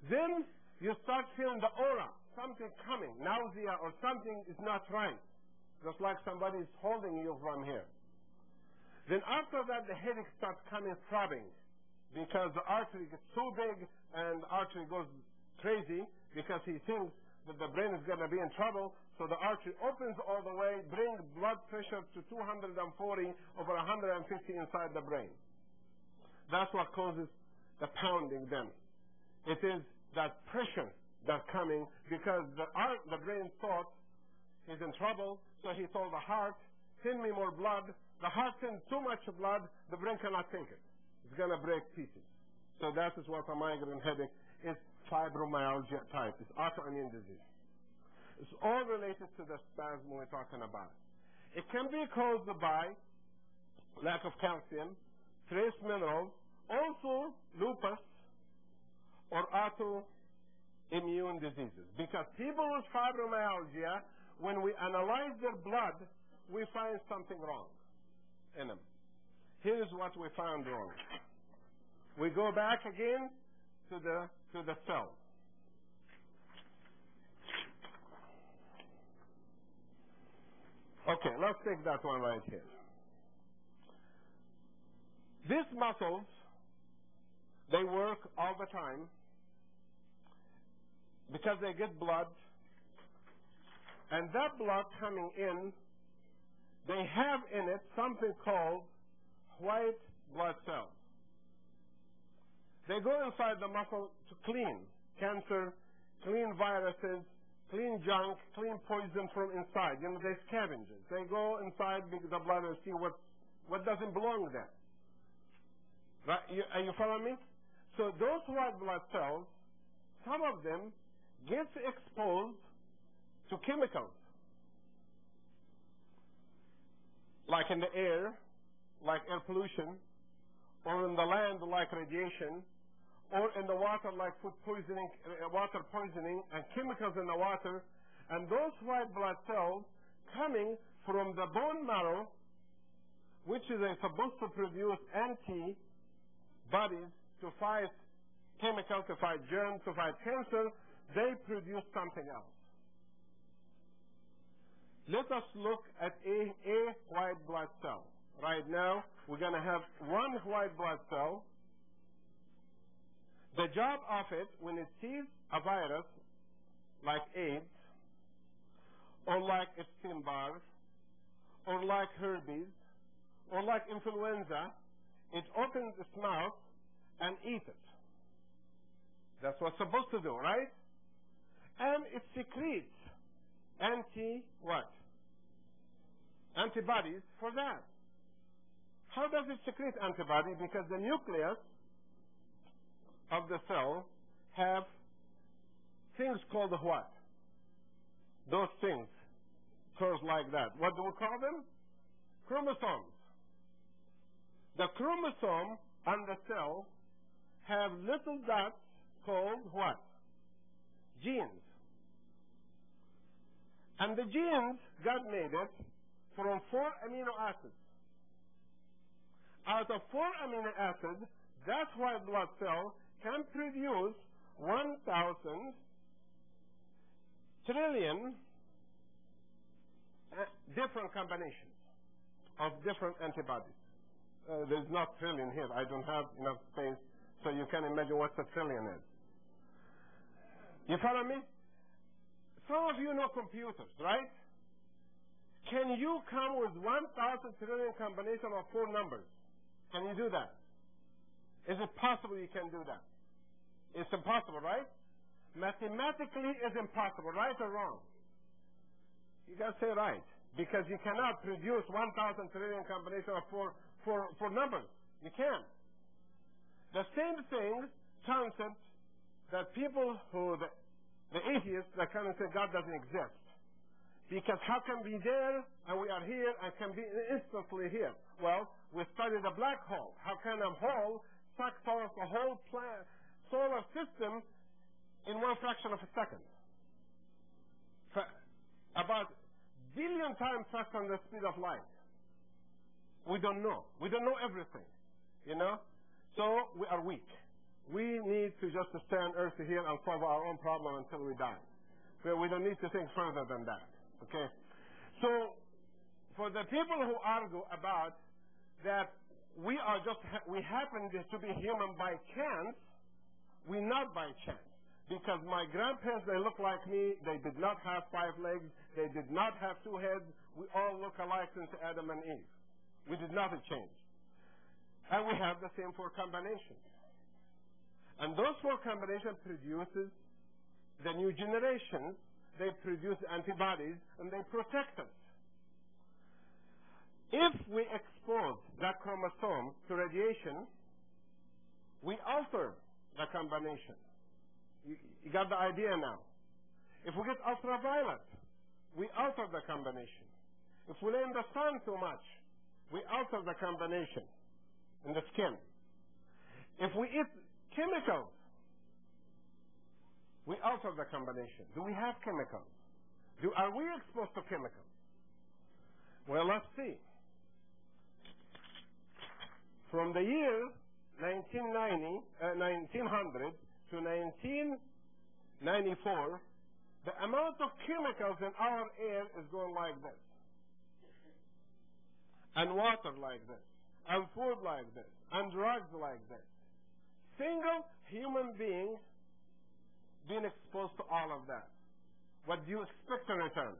Then, you start feeling the aura, something coming, nausea or something is not right. just like somebody is holding you from here. Then after that, the headache starts coming throbbing because the artery gets so big and the artery goes crazy because he thinks that the brain is going to be in trouble. So the artery opens all the way, brings blood pressure to 240 over 150 inside the brain. That's what causes the pounding then. It is that pressure that's coming because the brain thought he's in trouble, so he told the heart, send me more blood. The heart sends too much blood, the brain cannot take it. It's going to break pieces. So that is what a migraine headache is. Fibromyalgia type. It's autoimmune disease. It's all related to the spasm we're talking about. It can be caused by lack of calcium, trace minerals, also lupus, or autoimmune diseases. Because people with fibromyalgia, when we analyze their blood, we find something wrong in them. Here's what we found wrong. We go back again to the cell. Okay, let's take that one right here. These muscles, they work all the time because they get blood, and that blood coming in, they have in it something called white blood cells. They go inside the muscle to clean cancer, clean viruses, clean junk, clean poison from inside. You know, they're scavengers. They go inside the blood and see what doesn't belong there. Right? Are you following me? So those white blood cells, some of them get exposed to chemicals. Like in the air, like air pollution, or in the land like radiation, or in the water like food poisoning, water poisoning, and chemicals in the water, and those white blood cells coming from the bone marrow, which is supposed to produce antibodies to fight chemicals, to fight germs, to fight cancer, they produce something else. Let us look at a white blood cell. Right now, we're going to have one white blood cell. The job of it, when it sees a virus like AIDS, or like Epstein-Barr, or like herpes, or like influenza, it opens its mouth and eats it. That's what's supposed to do, right? And it secretes antibodies for that. How does it secrete antibody? Because the nucleus of the cell have things called what? Those things, curves like that. What do we call them? Chromosomes. The chromosome on the cell have little dots called what? Genes. And the genes, God made it from 4 amino acids. Out of 4 amino acids, that white blood cell can produce 1,000 trillion different combinations of different antibodies. There's not trillion here. I don't have enough space, so you can imagine what a trillion is. You follow me? Some of you know computers, right? Can you come with 1,000 trillion combination of 4 numbers? Can you do that? Is it possible you can do that? It's impossible, right? Mathematically, it's impossible, right or wrong? You got to say right, because you cannot produce 1,000 trillion combination of four numbers. You can't. The same concept that people the atheists that come and say God doesn't exist. Because how can we be there and we are here and can be instantly here? Well, we studied a black hole. How can a hole suck forth the whole solar system in 1 fraction of a second? About billion times faster than the speed of light. We don't know. We don't know everything, you know? So we are weak. We need to just stay on earth here and solve our own problem until we die. We don't need to think further than that, okay? So for the people who argue about that we happen to be human by chance, we're not by chance. Because my grandparents, they look like me. They did not have 5 legs. They did not have 2 heads. We all look alike since Adam and Eve. We did not change. And we have the same 4 combinations. And those 4 combinations produces the new generation. They produce antibodies, and they protect us. If we expose that chromosome to radiation, we alter the combination. You got the idea now. If we get ultraviolet, we alter the combination. If we lay in the sun too much, we alter the combination in the skin. If we eat chemicals, we alter the combination. Do we have chemicals? Are we exposed to chemicals? Well, let's see. From the year 1900 to 1994, the amount of chemicals in our air is going like this, and water like this, and food like this, and drugs like this. Single human being being exposed to all of that. What do you expect in return?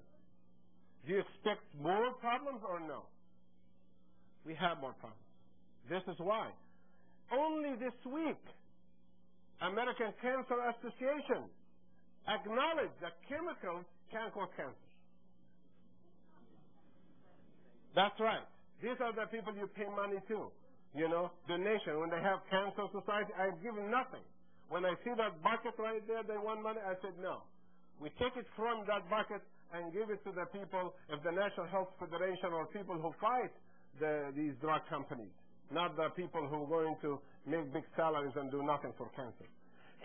Do you expect more problems or no? We have more problems. This is why. Only this week, American Cancer Association acknowledged that chemicals can cause cancer. That's right. These are the people you pay money to. You know, donation. When they have Cancer Society, I give nothing. When I see that bucket right there, they want money, I said no. We take it from that bucket and give it to the people of the National Health Federation or people who fight these drug companies, not the people who are going to make big salaries and do nothing for cancer.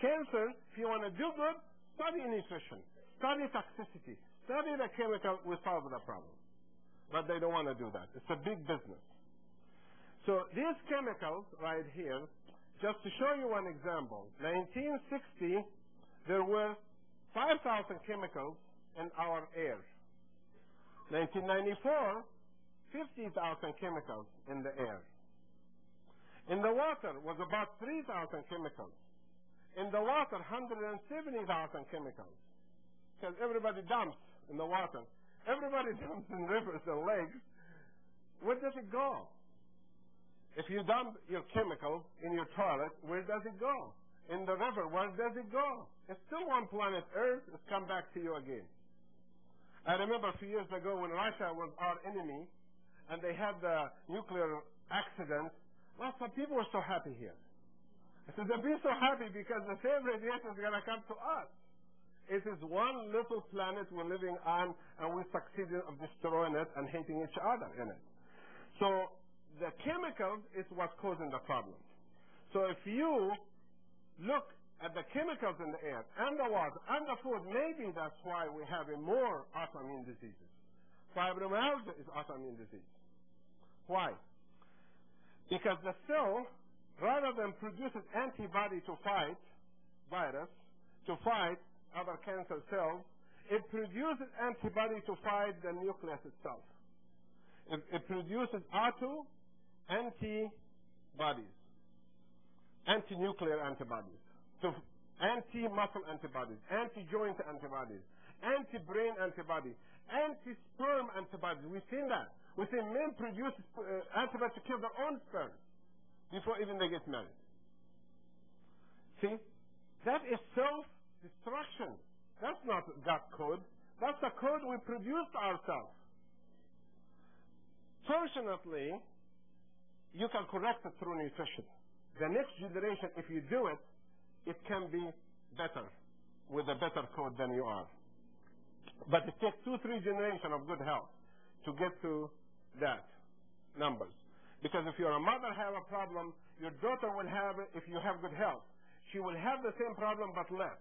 Cancer, if you want to do good, study nutrition, study toxicity, study the chemical, we solve the problem. But they don't want to do that. It's a big business. So these chemicals right here, just to show you one example, 1960, there were 5,000 chemicals in our air. 1994, 50,000 chemicals in the air. In the water was about 3,000 chemicals. In the water, 170,000 chemicals. Because everybody dumps in the water. Everybody dumps in rivers and lakes. Where does it go? If you dump your chemical in your toilet, where does it go? In the river, where does it go? It's still on planet Earth. It's come back to you again. I remember a few years ago when Russia was our enemy and they had the nuclear accident. Well, some people were so happy here. I said, they'll be so happy because the same radiation is going to come to us. It is one little planet we're living on, and we succeeded of destroying it and hating each other in it. So the chemicals is what's causing the problem. So if you look at the chemicals in the air and the water and the food, maybe that's why we have more autoimmune diseases. Fibromyalgia is autoimmune disease. Why? Because the cell, rather than produces antibody to fight virus, to fight other cancer cells, it produces antibody to fight the nucleus itself. It produces antibodies, anti-nuclear antibodies, anti-muscle antibodies, anti-joint antibodies, anti-brain antibodies, anti-sperm antibodies. We've seen that. We've seen men produce antibodies to kill their own sperm before even they get married. See? That is self-destruction. That's not God's code. That's the code we produced ourselves. Fortunately, you can correct it through nutrition. The next generation, if you do it, it can be better, with a better code than you are. But it takes 2-3 generations of good health to get to that numbers. Because if your mother have a problem, your daughter will have it if you have good health. She will have the same problem but less.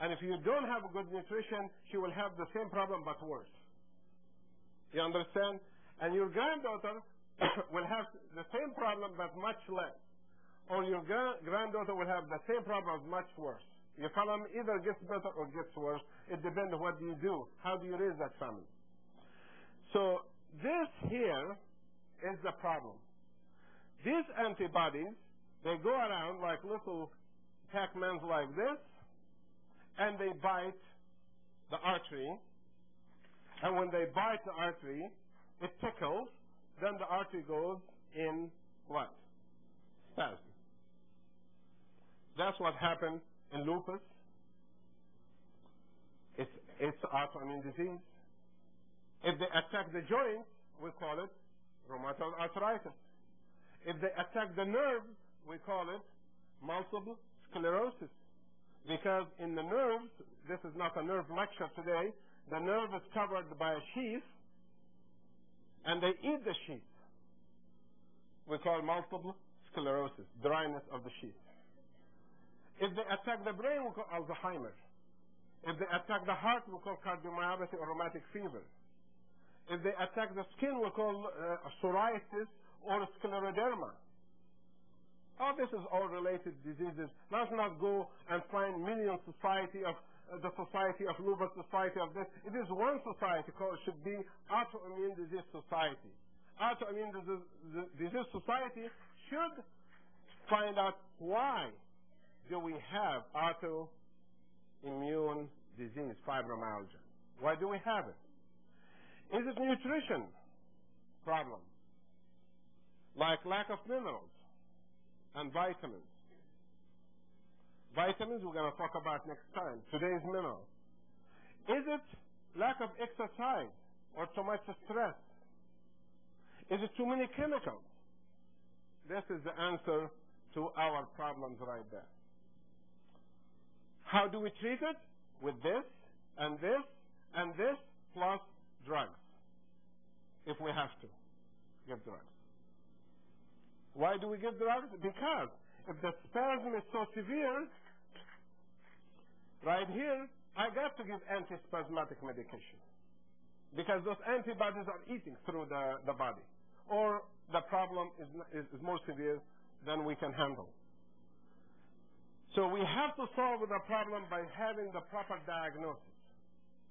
And if you don't have good nutrition, she will have the same problem but worse. You understand? And your granddaughter will have the same problem but much less. Or your granddaughter will have the same problem but much worse. Your family either gets better or gets worse. It depends on what you do. How do you raise that family? So This here is the problem. These antibodies, they go around like little Pac-Mans like this, and they bite the artery. And when they bite the artery, it tickles. Then the artery goes in what? Spasm. That's what happened in lupus. It's autoimmune disease. If they attack the joints, we call it rheumatoid arthritis. If they attack the nerves, we call it multiple sclerosis. Because in the nerves, this is not a nerve lecture today, the nerve is covered by a sheath, and they eat the sheath. We call multiple sclerosis, dryness of the sheath. If they attack the brain, we call Alzheimer's. If they attack the heart, we call cardiomyopathy or rheumatic fever. If they attack the skin, we call psoriasis or scleroderma. All this is all related diseases. Let's not go and find million society of the Society of Lupus, Society of this. It is one society called, should be Autoimmune Disease Society. Autoimmune Disease Society should find out why do we have autoimmune disease, fibromyalgia. Why do we have it? Is it nutrition problem? Like lack of minerals and vitamins. Vitamins we're going to talk about next time. Today's minerals. Is it lack of exercise or too much stress? Is it too many chemicals? This is the answer to our problems right there. How do we treat it? With this, and this, and this, plus drugs. If we have to give drugs. Why do we give drugs? Because if the spasm is so severe, right here, I got to give antispasmodic medication. Because those antibodies are eating through the body. Or the problem is more severe than we can handle. So we have to solve the problem by having the proper diagnosis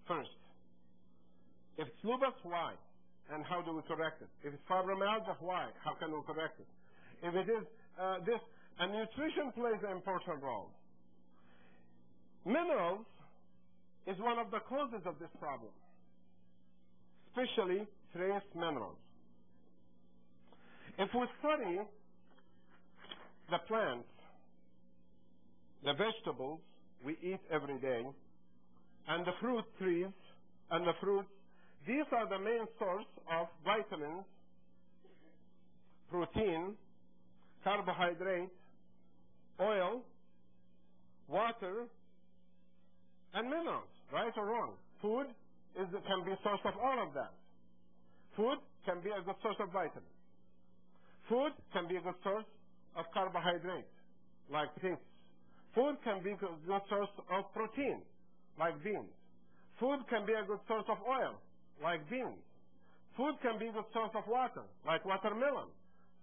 first. If it's lupus, why? And how do we correct it? If it's fibromyalgia, why? How can we correct it? If it is this, and nutrition plays an important role. Minerals is one of the causes of this problem, especially trace minerals. If we study the plants, the vegetables we eat every day, and the fruit trees and the fruits, these are the main source of vitamins, protein, carbohydrate, oil, water, and minerals, right or wrong? Food can be a source of all of that. Food can be a good source of vitamins. Food can be a good source of carbohydrate, like pigs. Food can be a good source of protein, like beans. Food can be a good source of oil, like beans. Food can be a good source of water, like watermelon.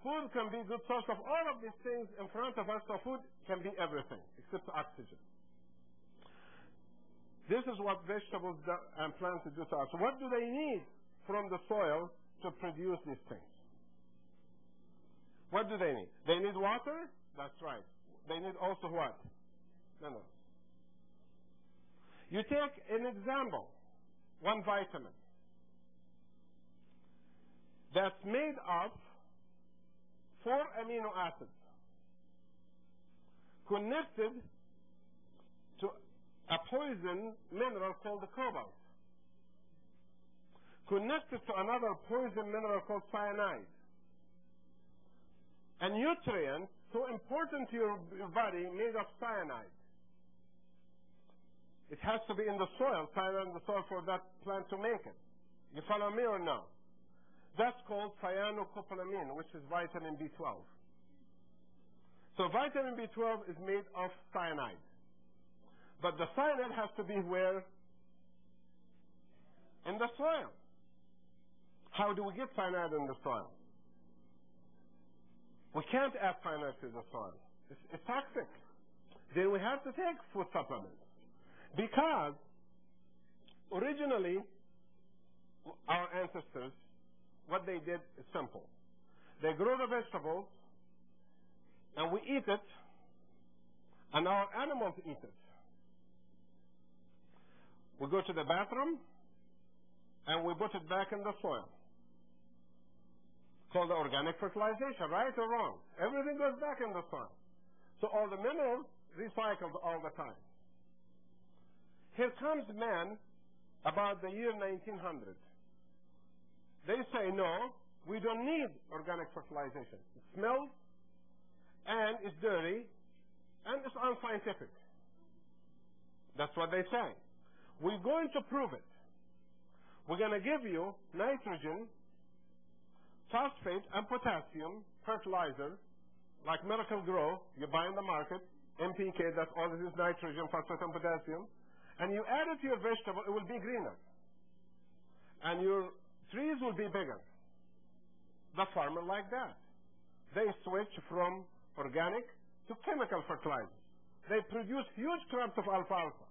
Food can be a good source of all of these things in front of us, so food can be everything, except oxygen. This is what vegetables and plants do to us. What do they need from the soil to produce these things? What do they need? They need water? That's right. They need also what? No. You take an example, one vitamin that's made of 4 amino acids connected to a poison mineral called the cobalt, connected to another poison mineral called cyanide. A nutrient so important to your body made of cyanide. It has to be in the soil, cyanide in the soil for that plant to make it. You follow me or no? That's called cyanocobalamin, which is vitamin B12. So vitamin B12 is made of cyanide. But the cyanide has to be where? In the soil. How do we get cyanide in the soil? We can't add cyanide to the soil. It's toxic. Then we have to take food supplements. Because originally, our ancestors what they did is simple. They grow the vegetables, and we eat it, and our animals eat it. We go to the bathroom, and we put it back in the soil. Called the organic fertilization, right or wrong? Everything goes back in the soil. So all the minerals recycled all the time. Here comes man about the year 1900. They say, no, we don't need organic fertilization. It smells, and it's dirty, and it's unscientific. That's what they say. We're going to prove it. We're going to give you nitrogen, phosphate, and potassium fertilizer, like Miracle Grow, you buy in the market, NPK, that's all it is, nitrogen, phosphate, and potassium, and you add it to your vegetable, it will be greener. And your trees will be bigger. The farmer like that. They switch from organic to chemical fertilizers. They produce huge crops of alfalfa,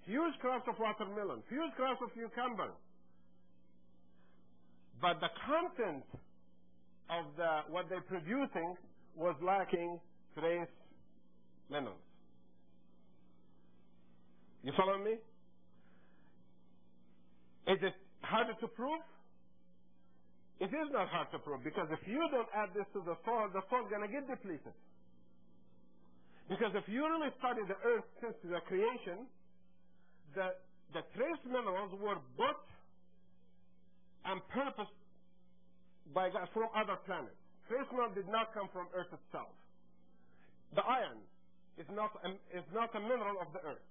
huge crops of watermelon, huge crops of cucumber. But the content of what they're producing was lacking trace minerals. You follow me? Is it harder to prove? It is not hard to prove, because if you don't add this to the soil is going to get depleted. Because if you really study the earth since the creation, the trace minerals were bought and purposed by God from other planets. Trace mineral did not come from Earth itself. The iron is not a mineral of the earth.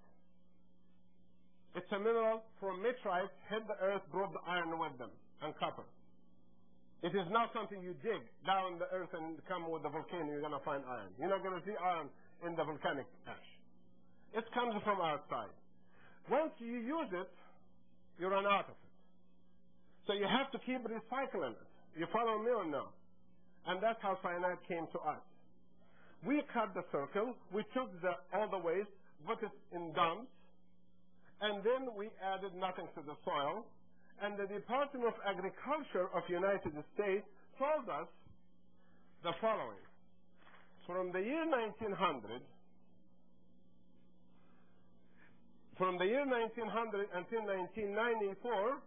It's a mineral from meteorites hit the earth, brought the iron with them, and copper. It is not something you dig down the earth and come with the volcano, you're going to find iron. You're not going to see iron in the volcanic ash. It comes from outside. Once you use it, you run out of it. So you have to keep recycling it. You follow me or no? And that's how cyanide came to us. We cut the circle, we took all the waste, put it in dumps, and then we added nothing to the soil. And the Department of Agriculture of United States told us the following. From the year 1900 until 1994,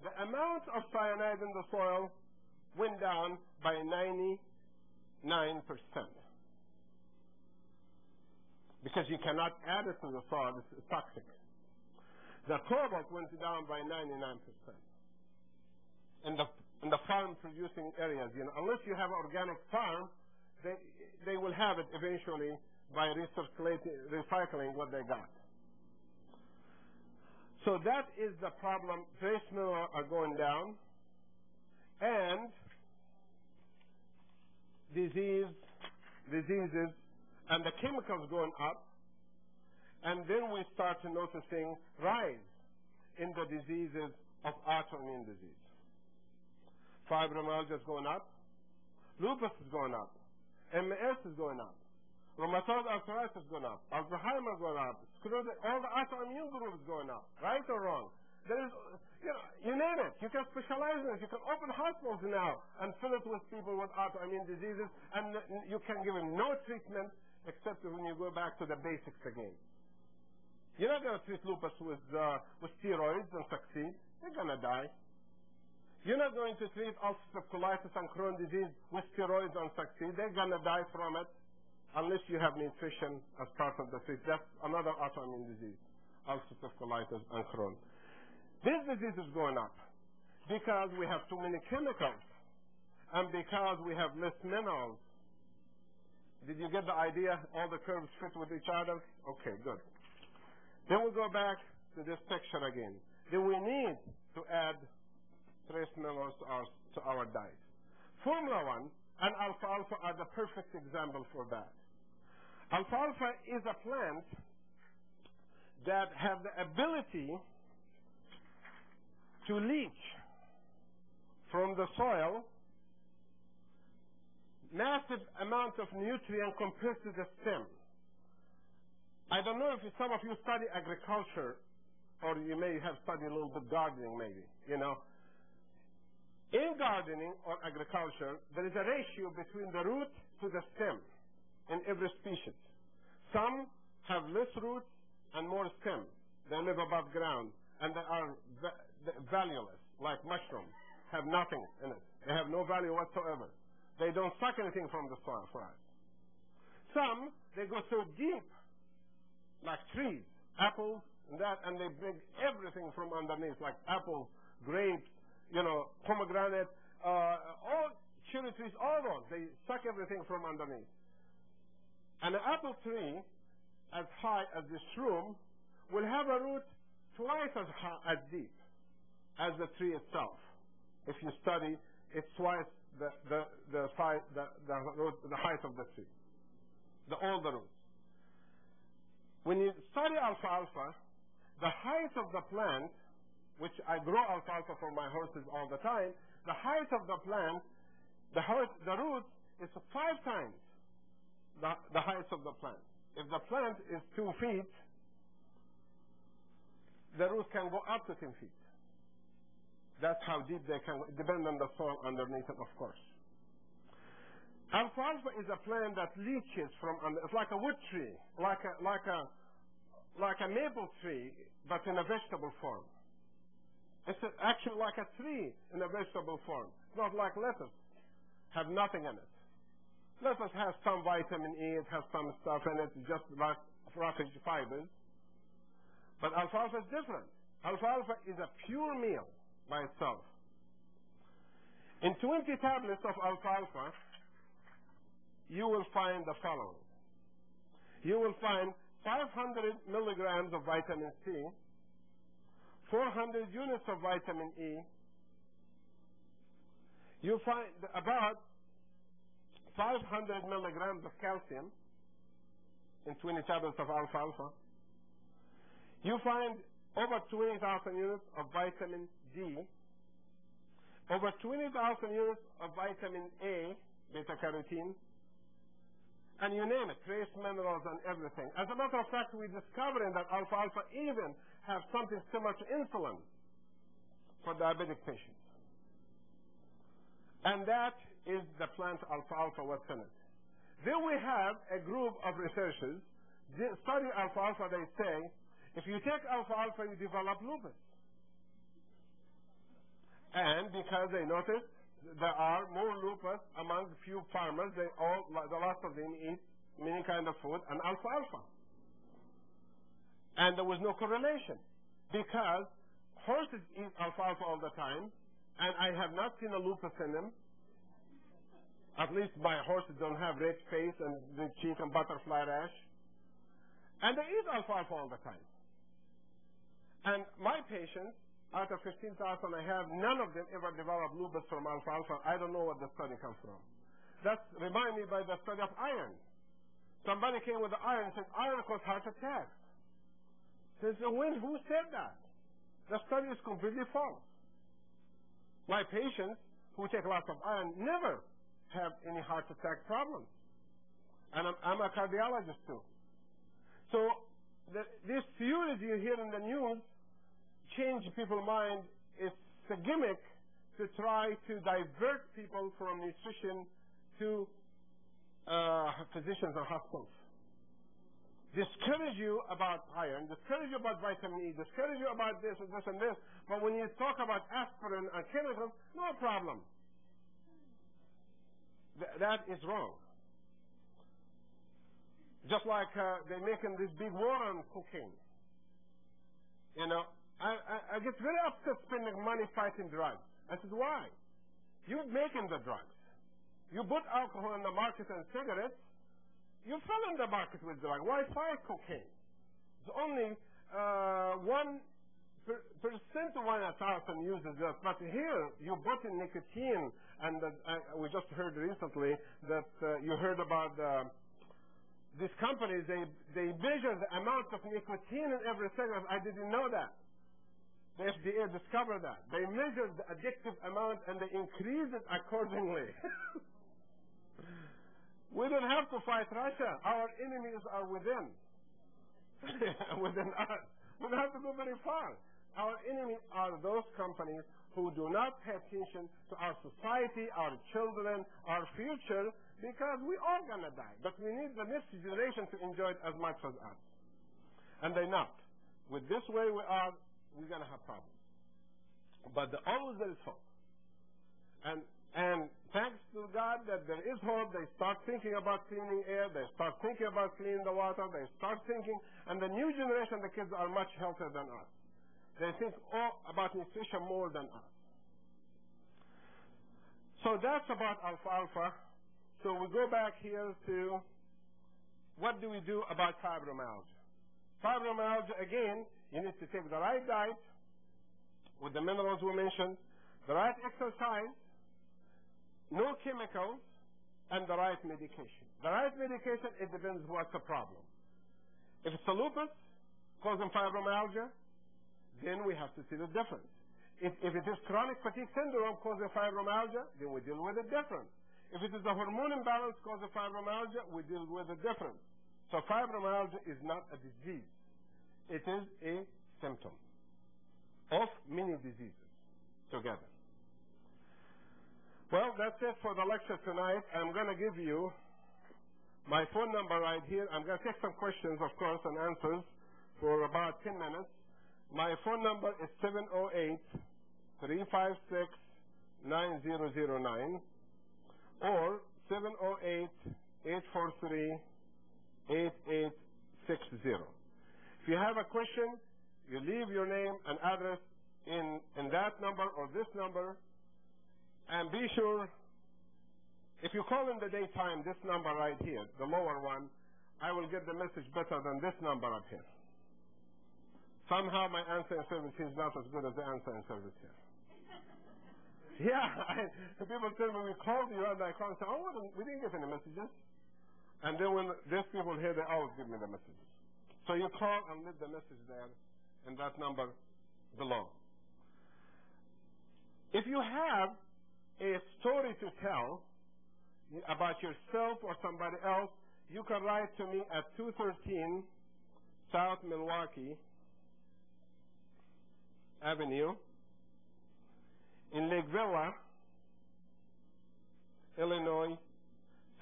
the amount of cyanide in the soil went down by 99%. Because you cannot add it to the soil, it's toxic. The cobalt went down by 99% in the farm-producing areas. Unless you have an organic farm, they will have it eventually by recycling what they got. So that is the problem. Trace minerals are going down, and diseases, and the chemicals going up. And then we start noticing rise in the diseases of autoimmune disease. Fibromyalgia is going up. Lupus is going up. MS is going up. Rheumatoid arthritis is going up. Alzheimer's is going up. All the autoimmune groups is going up. Right or wrong? There is, you name it. You can specialize in it. You can open hospitals now and fill it with people with autoimmune diseases, and you can give them no treatment except when you go back to the basics again. You're not going to treat lupus with steroids and succeed. They're going to die. You're not going to treat ulcerative colitis and Crohn's disease with steroids and succeed. They're going to die from it unless you have nutrition as part of the treatment. That's another autoimmune disease, ulcerative colitis and Crohn's. This disease is going up because we have too many chemicals and because we have less minerals. Did you get the idea? All the curves fit with each other? Okay, good. Then we go back to this picture again. Then we need to add trace minerals to our diet. Formula 1 and alfalfa are the perfect example for that. Alfalfa is a plant that has the ability to leach from the soil massive amount of nutrient compared to the stem. I don't know if some of you study agriculture, or you may have studied a little bit gardening maybe, In gardening or agriculture, there is a ratio between the root to the stem in every species. Some have less roots and more stem. They live above ground, and they are valueless, like mushrooms, have nothing in it. They have no value whatsoever. They don't suck anything from the soil for us. Some, they go so deep, like trees, apples, and they bring everything from underneath, like apples, grapes, pomegranate, all cherry trees, all those. They suck everything from underneath. And an apple tree, as high as this room, will have a root twice as deep as the tree itself. If you study, it's twice the height of the tree, all the roots. When you study alfalfa, the height of the plant, which I grow alfalfa for my horses all the time, the height of the plant, the root is 5 times the height of the plant. If the plant is 2 feet, the root can go up to 10 feet. That's how deep they can go. It depends on the soil underneath it, of course. Alfalfa is a plant that leaches from under. It's like a wood tree, like a maple tree, but in a vegetable form. It's actually like a tree in a vegetable form. It's not like lettuce. Have nothing in it. Lettuce has some vitamin E. It has some stuff in it, just like roughage fibers. But alfalfa is different. Alfalfa is a pure meal by itself. In 20 tablets of alfalfa, you will find the following. You will find 500 milligrams of vitamin C, 400 units of vitamin E. You find about 500 milligrams of calcium in 20 tablets of alfalfa. You find over 20,000 units of vitamin D, over 20,000 units of vitamin A, beta-carotene, and you name it, trace minerals and everything. As a matter of fact, we discovered that alfalfa even have something similar to insulin for diabetic patients. And that is the plant alfalfa, what's in it. Then we have a group of researchers study alfalfa. They say, if you take alfalfa, you develop lupus. And because they noticed there are more lupus among few farmers, the last of them eat many kind of food and alfalfa. And there was no correlation because horses eat alfalfa all the time, and I have not seen a lupus in them. At least my horses don't have red face and red cheek and butterfly rash. And they eat alfalfa all the time. And my patients, out of 15,000 I have, none of them ever developed lupus from alfalfa. I don't know what the study comes from. That reminds me by the study of iron. Somebody came with the iron and said, iron causes heart attacks. Says, who said that? The study is completely false. My patients who take lots of iron never have any heart attack problems. And I'm a cardiologist too. So this theory you hear in the news change people's mind. It's a gimmick to try to divert people from nutrition to physicians or hospitals. Discourage you about iron, discourage you about vitamin E, discourage you about this and this and this, but when you talk about aspirin and chemicals, no problem. That is wrong. Just like they're making this big war on cocaine. I get very upset spending money fighting drugs. I said, why? You're making the drugs. You put alcohol in the market and cigarettes. You fell in the market with drugs. Why fight cocaine? It's only 1% of 1,000 uses this. But here, you put in nicotine, and we just heard recently that you heard about these companies. They measure the amount of nicotine in every cigarette. I didn't know that. The FDA discovered that. They measured the addictive amount and they increased it accordingly. We don't have to fight Russia. Our enemies are within. Within us. We don't have to go very far. Our enemies are those companies who do not pay attention to our society, our children, our future, because we're all going to die. But we need the next generation to enjoy it as much as us. And they're not. With this way we are, we're going to have problems. But always there is hope. And thanks to God that there is hope, they start thinking about cleaning air, they start thinking about cleaning the water, they start thinking, and the new generation, the kids are much healthier than us. They think about nutrition more than us. So that's about alfalfa. So we go back here to what do we do about fibromyalgia? Fibromyalgia, again, you need to take the right diet with the minerals we mentioned, the right exercise, no chemicals, and the right medication. The right medication, it depends what's the problem. If it's a lupus causing fibromyalgia, then we have to see the difference. If it is chronic fatigue syndrome causing fibromyalgia, then we deal with it different. If it is a hormone imbalance causing fibromyalgia, we deal with it different. So fibromyalgia is not a disease. It is a symptom of many diseases together. Well, that's it for the lecture tonight. I'm going to give you my phone number right here. I'm going to take some questions, of course, and answers for about 10 minutes. My phone number is 708-356-9009 or 708-843-8860. If you have a question, you leave your name and address in that number or this number. And be sure, if you call in the daytime, this number right here, the lower one, I will get the message better than this number up here. Somehow my answering service is not as good as the answering service here. People tell me we called you, and I call and say, we didn't get any messages. And then when these people here, they always give me the messages. So you call and leave the message there in that number below. If you have a story to tell about yourself or somebody else, you can write to me at 213 South Milwaukee Avenue in Lake Villa, Illinois,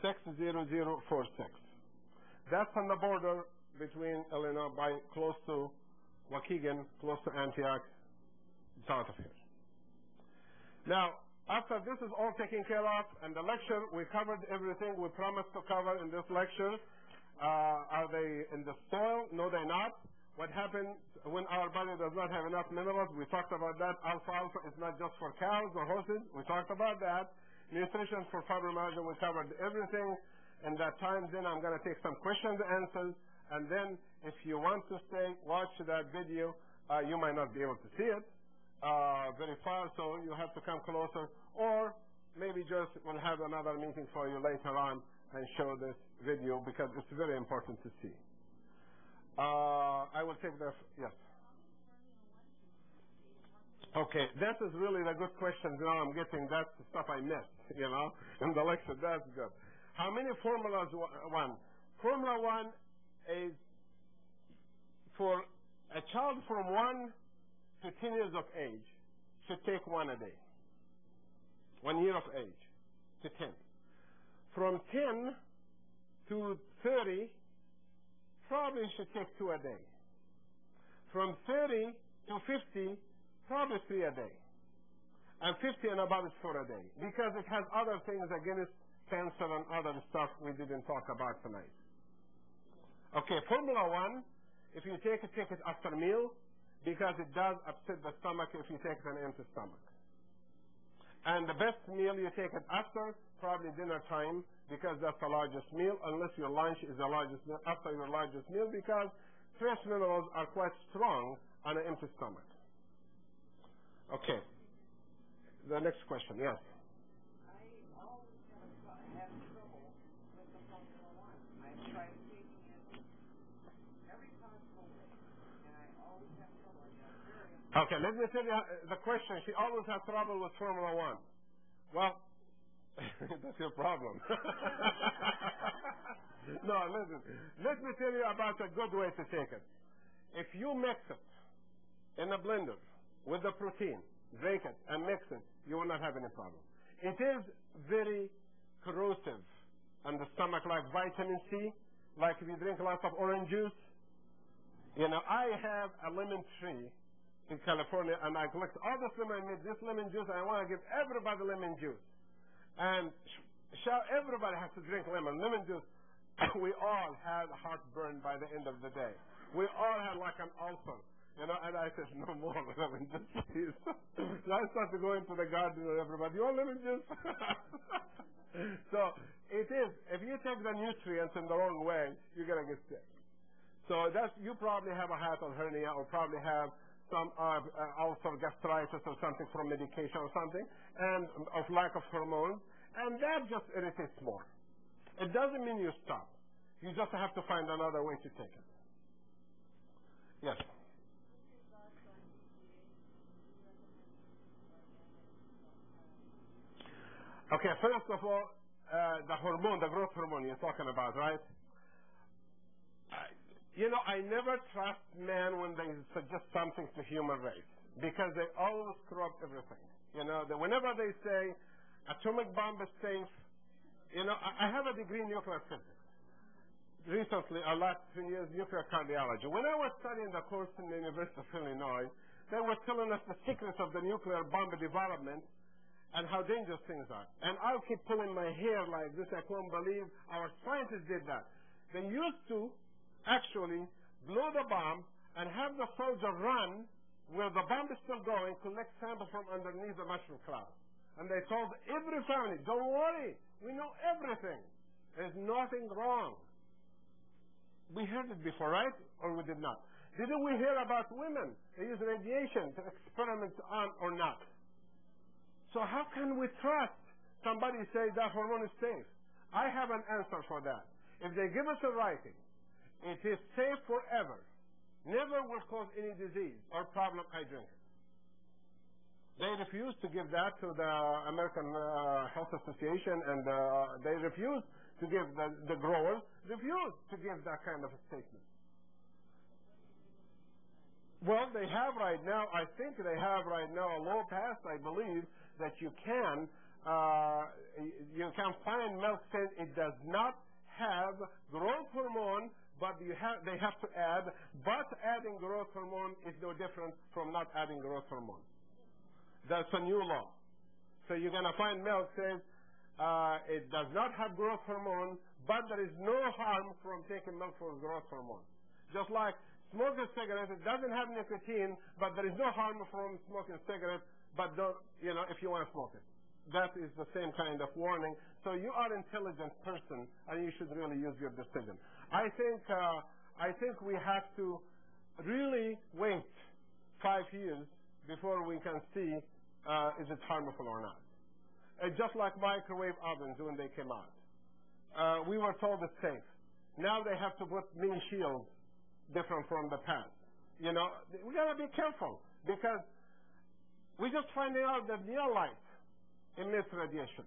60046. That's on the border between Illinois, close to Waukegan, close to Antioch, south of here. Now, after this is all taken care of, and the lecture, we covered everything we promised to cover in this lecture. Are they in the soil? No, they're not. What happens when our body does not have enough minerals? We talked about that. Alfalfa is not just for cows or horses. We talked about that. Nutrition for fibromyalgia, we covered everything in that time. Then I'm going to take some questions and answers. And then if you want to stay, watch that video. You might not be able to see it very far, so you have to come closer. Or maybe just we'll have another meeting for you later on and show this video because it's very important to see. I will take the, yes. Okay, that is really the good question. Now I'm getting that stuff I missed, in the lecture. That's good. How many formulas one? Formula 1 is for a child from 1 to 10 years of age should take 1 a day. 1 year of age to 10. From 10 to 30, probably should take 2 a day. From 30 to 50, probably 3 a day. And 50 and above is 4 a day. Because it has other things against cancer and other stuff we didn't talk about tonight. Okay, Formula 1, if you take it after meal, because it does upset the stomach if you take it on an empty stomach. And the best meal you take it after, probably dinner time, because that's the largest meal, unless your lunch is the largest meal, after your largest meal, because trace minerals are quite strong on an empty stomach. Okay. The next question, yes. I always have trouble with the Formula 1. I've tried taking it every possible way, and I always have trouble. Okay, let me tell you the question. She always has trouble with Formula 1. Well, that's your problem. No, listen. Let me tell you about a good way to take it. If you mix it in a blender with the protein, drink it, and mix it, you will not have any problem. It is very corrosive on the stomach, like vitamin C, like if you drink lots of orange juice. You know, I have a lemon tree in California, and I collect all this lemon. I made this lemon juice, and I want to give everybody lemon juice. And everybody has to drink lemon juice. We all had heartburn by the end of the day. We all had like an ulcer. You know, and I said, no more lemon juice, please. So I started going to the garden with everybody, you want lemon juice? So it is, if you take the nutrients in the wrong way, you're going to get sick. So you probably have a hiatal hernia, or probably have some ulcer, gastritis, or something from medication or something, and of lack of hormones, and that just irritates more. It doesn't mean you stop. You just have to find another way to take it. Yes? Okay, first of all, the hormone, the growth hormone you're talking about, right? You know, I never trust men when they suggest something to human race, because they always screw up everything. You know, whenever they say atomic bomb is safe, you know, I have a degree in nuclear physics. Recently, our last 3 years, nuclear cardiology. When I was studying the course in the University of Illinois, they were telling us the secrets of the nuclear bomb development and how dangerous things are. And I'll keep pulling my hair like this. I couldn't believe our scientists did that. They used to actually blow the bomb and have the soldier run where the bomb is still going, collect samples from underneath the mushroom cloud. And they told every family, don't worry, we know everything. There's nothing wrong. We heard it before, right? Or we did not? Didn't we hear about women? They use radiation to experiment on or not. So how can we trust somebody say that hormone is safe? I have an answer for that. If they give us a writing, it is safe forever, never will cause any disease or problem, I drink it. They refuse to give that to the American Health Association, and they refuse to give the growers, refuse to give that kind of a statement. Well, they have right now, I think they have right now a law passed, I believe, that you can find milk saying it does not have growth hormone, but they have to add, but adding growth hormone is no different from not adding growth hormone. That's a new law. So you're going to find milk says it does not have growth hormone, but there is no harm from taking milk for growth hormone. Just like smoking cigarettes, it doesn't have nicotine, but there is no harm from smoking cigarettes, but don't, you know, if you want to smoke it. That is the same kind of warning. So you are an intelligent person, and you should really use your decision. I think we have to really wait 5 years before we can see is it harmful or not. Just like microwave ovens when they came out. We were told it's safe. Now they have to put mini shields different from the past. You know, we got to be careful, because we're just finding out that neon light emits radiation.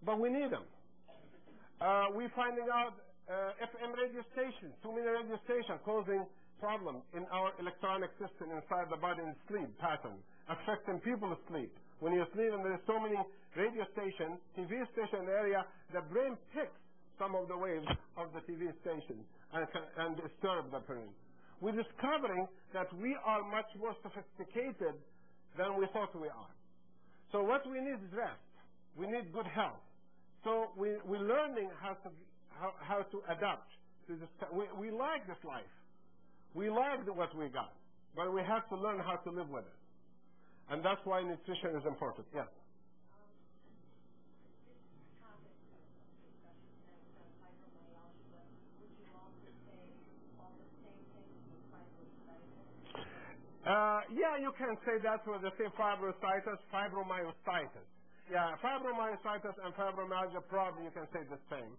But we need them. We're finding out FM radio stations, too many radio stations, causing problems in our electronic system inside the body in sleep pattern, affecting people's sleep. When you're sleeping, there's so many radio stations, TV stations in the area, the brain picks some of the waves of the TV station and disturb the brain. We're discovering that we are much more sophisticated than we thought we are. So what we need is rest. We need good health. So we're learning how to adapt to this. We like this life. We like what we got, but we have to learn how to live with it. And that's why nutrition is important. Yes. Yeah, you can say that with the same fibromyositis. Yeah, fibromyositis and fibromyalgia probably you can say the same.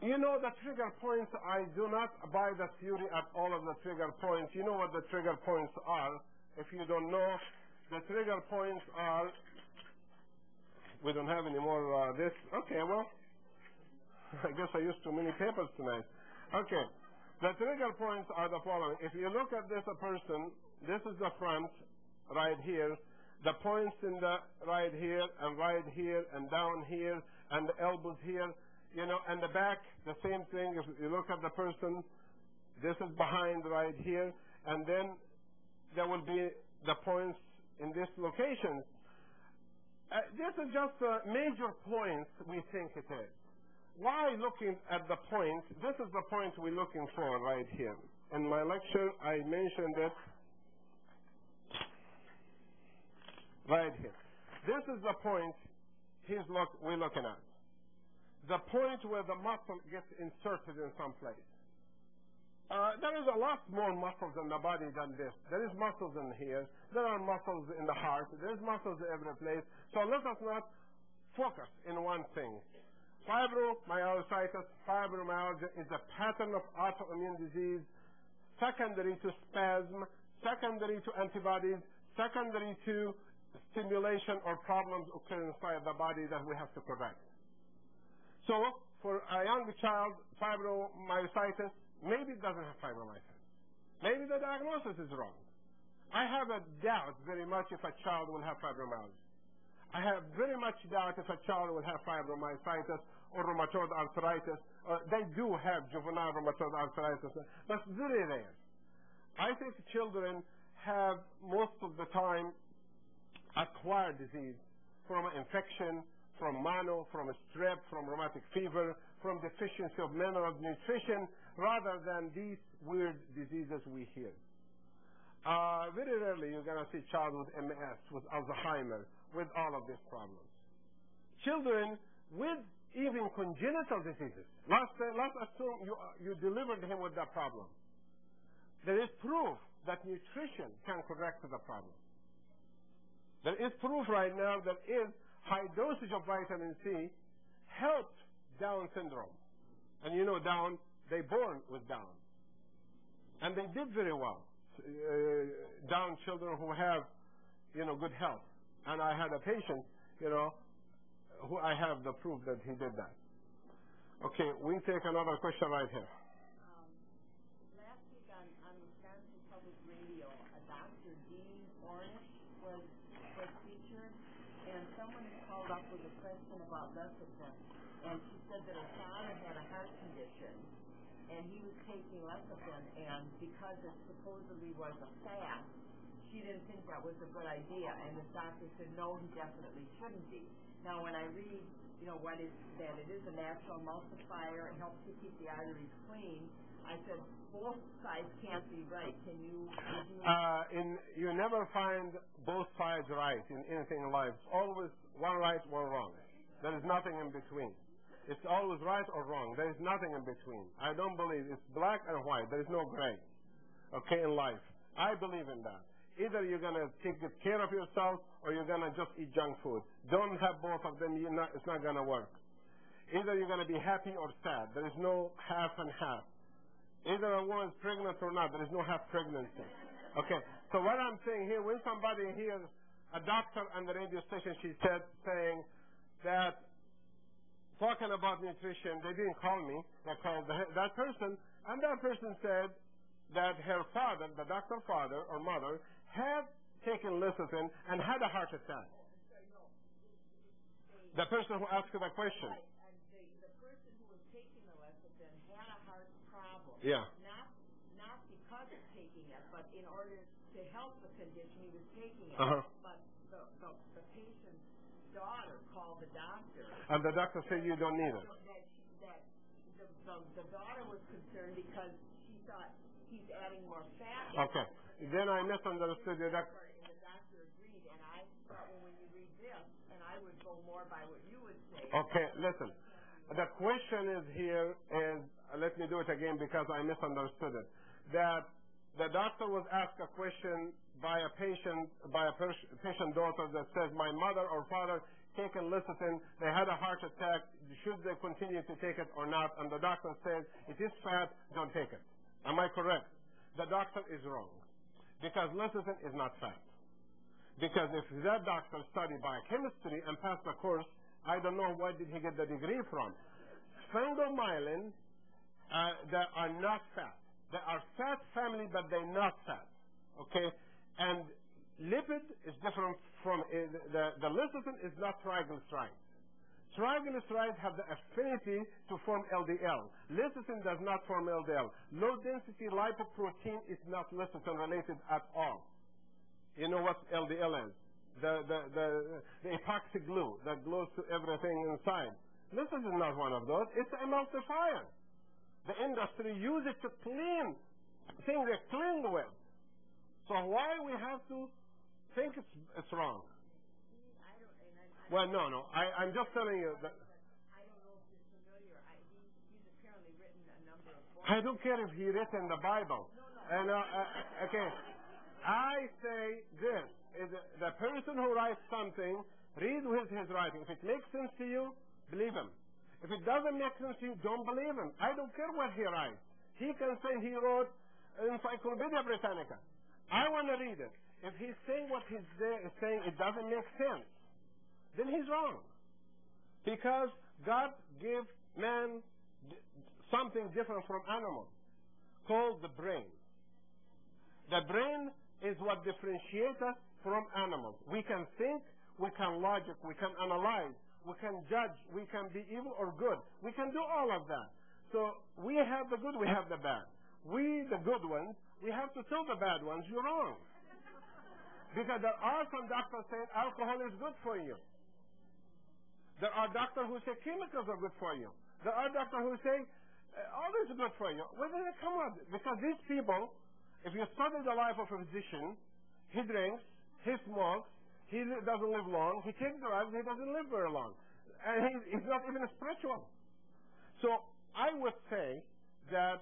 You know the trigger points, I do not buy the theory at all of the trigger points. You know what the trigger points are. If you don't know, the trigger points are, we don't have any more this. Okay, well, I guess I used too many papers tonight. Okay. The trigger points are the following. If you look at this person, this is the front right here. The points in the right here and down here and the elbows here, and the back, the same thing. If you look at the person, this is behind right here, and then there will be the points in this location. This is just major points we think it is. Why looking at the point? This is the point we're looking for right here. In my lecture, I mentioned it right here. This is the point we're looking at. The point where the muscle gets inserted in some place. There is a lot more muscles in the body than this. There is muscles in here. There are muscles in the heart. There's muscles every place. So let us not focus in one thing. Fibromyalgia, fibromyalgia is a pattern of autoimmune disease secondary to spasm, secondary to antibodies, secondary to stimulation or problems occurring inside the body that we have to correct. So for a young child, fibromyalgia, maybe it doesn't have fibromyalgia. Maybe the diagnosis is wrong. I have a doubt very much if a child will have fibromyalgia. I have very much doubt if a child will have fibromyalgia or rheumatoid arthritis. They do have juvenile rheumatoid arthritis, but it's very rare. I think children have most of the time acquired disease from an infection, from mono, from a strep, from rheumatic fever, from deficiency of mineral nutrition, rather than these weird diseases we hear. Very rarely you're going to see a child with MS, with Alzheimer's, with all of these problems. Children with even congenital diseases. Let's assume you delivered him with that problem. There is proof that nutrition can correct the problem. There is proof right now that high dosage of vitamin C helped Down syndrome. And Down, they born with Down. And they did very well. Down children who have, good health. And I had a patient, who I have the proof that he did that. Okay, we take another question right here. Last week on Wisconsin Public Radio, a Dr. Dean Ornish was featured, and someone had called up with a question about lecithin, and she said that her father had a heart condition, and he was taking lecithin, and because it supposedly was a fast, she didn't think that was a good idea, and the doctor said, no, he definitely shouldn't be. Now, when I read, that it is a natural emulsifier, it helps to keep the arteries clean, I said, both sides can't be right. Can you you never find both sides right in anything in life. It's always one right, one wrong. There is nothing in between. It's always right or wrong. There is nothing in between. I don't believe it's black and white. There is no gray. Okay, in life. I believe in that. Either you're going to take good care of yourself or you're going to just eat junk food. Don't have both of them. It's not going to work. Either you're going to be happy or sad. There is no half and half. Either a woman is pregnant or not. There is no half pregnancy. Okay. So what I'm saying here, when somebody hears a doctor on the radio station, saying that talking about nutrition, they didn't call me. They called that person, and that person said that her father, the doctor's father or mother, had taken lecithin and had a heart attack. The person who asked the question. And the person who was taking the lecithin had a heart problem. Yeah. Not because of taking it, but in order to help the condition he was taking it. Uh-huh. But the patient's daughter called the doctor. And the doctor said you don't need it. The daughter was concerned because she thought he's adding more fat. Okay. Then I misunderstood the doctor. And the doctor agreed, and I thought, well, when you read this, and I would go more by what you would say. Okay, listen. The question is here is, let me do it again because I misunderstood it, that the doctor was asked a question by a patient daughter that says, my mother or father taken lecithin, they had a heart attack, should they continue to take it or not? And the doctor says, it is fat, don't take it. Am I correct? The doctor is wrong. Because lecithin is not fat. Because if that doctor studied biochemistry and passed the course, I don't know where did he get the degree from. Sphingomyelin that are not fat. They are fat family, but they're not fat. Okay? And lipid is different from, the lecithin is not triglyceride. Triglycerides have the affinity to form LDL. Lecithin does not form LDL. Low-density lipoprotein is not lecithin-related at all. You know what LDL is? The epoxy glue that glues to everything inside. Lecithin is not one of those. It's an emulsifier. The industry uses it to clean things they clean with. So why we have to think it's wrong? Well, no. I'm just telling you that. I don't know if you're familiar. He's apparently written a number of books. I don't care if he written the Bible. And okay, I say this: is the person who writes something, read with his writing. If it makes sense to you, believe him. If it doesn't make sense to you, don't believe him. I don't care what he writes. He can say he wrote Encyclopedia Britannica. I want to read it. If he's saying what he's saying, it doesn't make sense, then he's wrong. Because God gave man something different from animals, called the brain. The brain is what differentiates us from animals. We can think, we can logic, we can analyze, we can judge, we can be evil or good. We can do all of that. So we have the good, we have the bad. We, the good ones, we have to tell the bad ones, you're wrong. Because there are some doctors saying alcohol is good for you. There are doctors who say chemicals are good for you. There are doctors who say all this is good for you. Where did it come up? Because these people, if you study the life of a physician, he drinks, he smokes, he doesn't live long, he takes drugs, he doesn't live very long. And he's not even spiritual. So I would say that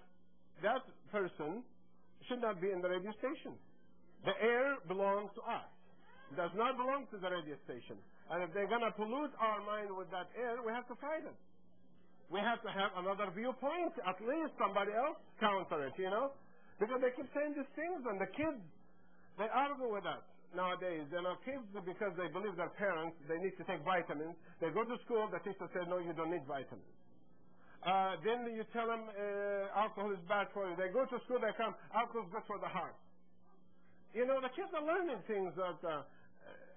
that person should not be in the radio station. The air belongs to us. It does not belong to the radio station. And if they're going to pollute our mind with that air, we have to fight it. We have to have another viewpoint. At least somebody else counter it, you know? Because they keep saying these things, and the kids, they argue with us nowadays. You know, kids, because they believe their parents, they need to take vitamins. They go to school, the teacher says, no, you don't need vitamins. Then you tell them alcohol is bad for you. They go to school, they come, alcohol is good for the heart. You know, the kids are learning things that...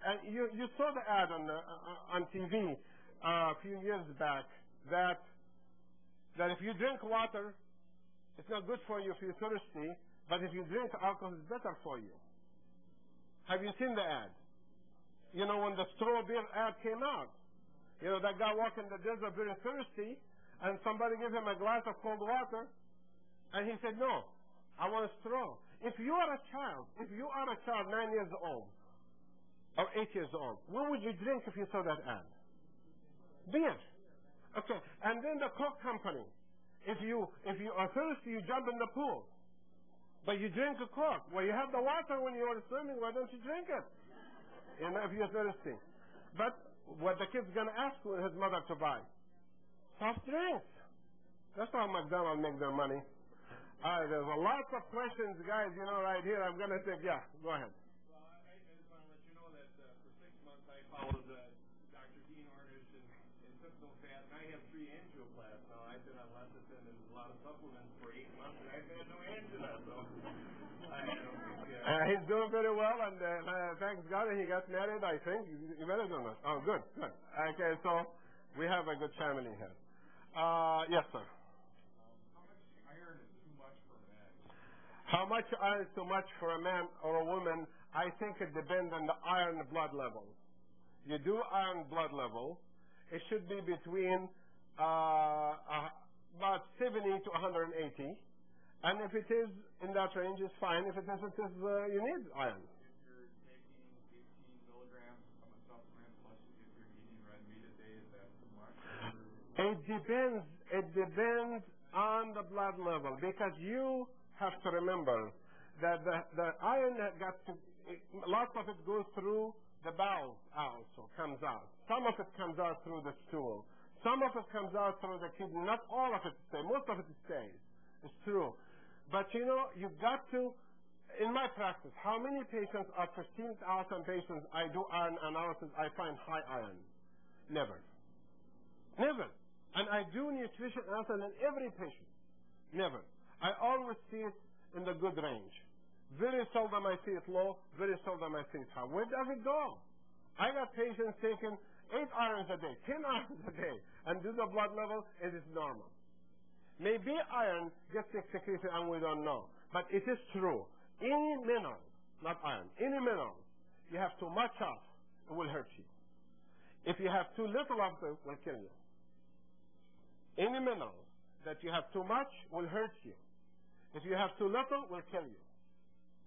and you saw the ad on TV a few years back that if you drink water, it's not good for you if you're thirsty, but if you drink alcohol, it's better for you. Have you seen the ad? You know, when the straw beer ad came out, you know, that guy walking the desert very thirsty, and somebody gave him a glass of cold water, and he said, no, I want a straw. If you are a child, 9 years old, or 8 years old, what would you drink if you saw that ad? Beer. Okay. And then the Coke company. If you are thirsty, you jump in the pool. But you drink a Coke. Well, you have the water when you are swimming. Why don't you drink it? You know, if you're thirsty. But what the kid's going to ask his mother to buy? Soft drinks. That's how McDonald's make their money. There's a lot of questions, guys, you know, right here. I'm going to take, yeah, go ahead. Followed Dr. Dean Ornish and took no fat, and I have 3 angioplasties now. I've been on lecithin and a lot of supplements for 8 months, and I've had no angina, so I don't think... he's doing very well, and thanks God he got married, I think. You married or not? Oh, good. Okay, so we have a good family here. Yes, sir. How much iron is too much for a man? How much iron is too much for a man or a woman? I think it depends on the iron blood level. You do iron blood level, it should be between about 70 to 180. And if it is in that range, it's fine. If it isn't, you need iron. If you're taking 18 milligrams of a supplement, plus if you're eating red meat a day, is that too much? It depends. It depends on the blood level. Because you have to remember that the iron that lots of it goes through the bowel also comes out. Some of it comes out through the stool. Some of it comes out through the kidney. Not all of it stays. Most of it stays. It's true. But, you know, you've got to, in my practice, how many patients, out of 15,000 patients, I do iron analysis, I find high iron? Never. And I do nutrition analysis in every patient. Never. I always see it in the good range. Very seldom I see it low, very seldom I see it high. Where does it go? I got patients taking 8 irons a day, 10 irons a day, and do the blood level, it is normal. Maybe iron gets secreted and we don't know. But it is true. Any mineral, not iron, any mineral you have too much of, it will hurt you. If you have too little of it, it will kill you. Any mineral that you have too much will hurt you. If you have too little, it will kill you.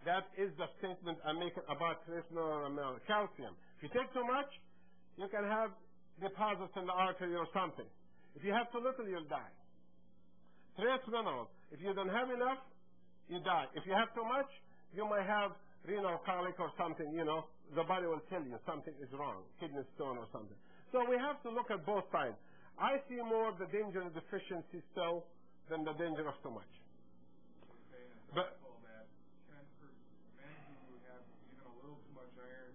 That is the statement I'm making about trace mineral calcium. If you take too much, you can have deposits in the artery or something. If you have too little, you'll die. Trace minerals, if you don't have enough, you die. If you have too much, you might have renal colic or something, the body will tell you something is wrong, kidney stone or something. So we have to look at both sides. I see more the danger of deficiency still than the danger of too much. But men who have even a little too much iron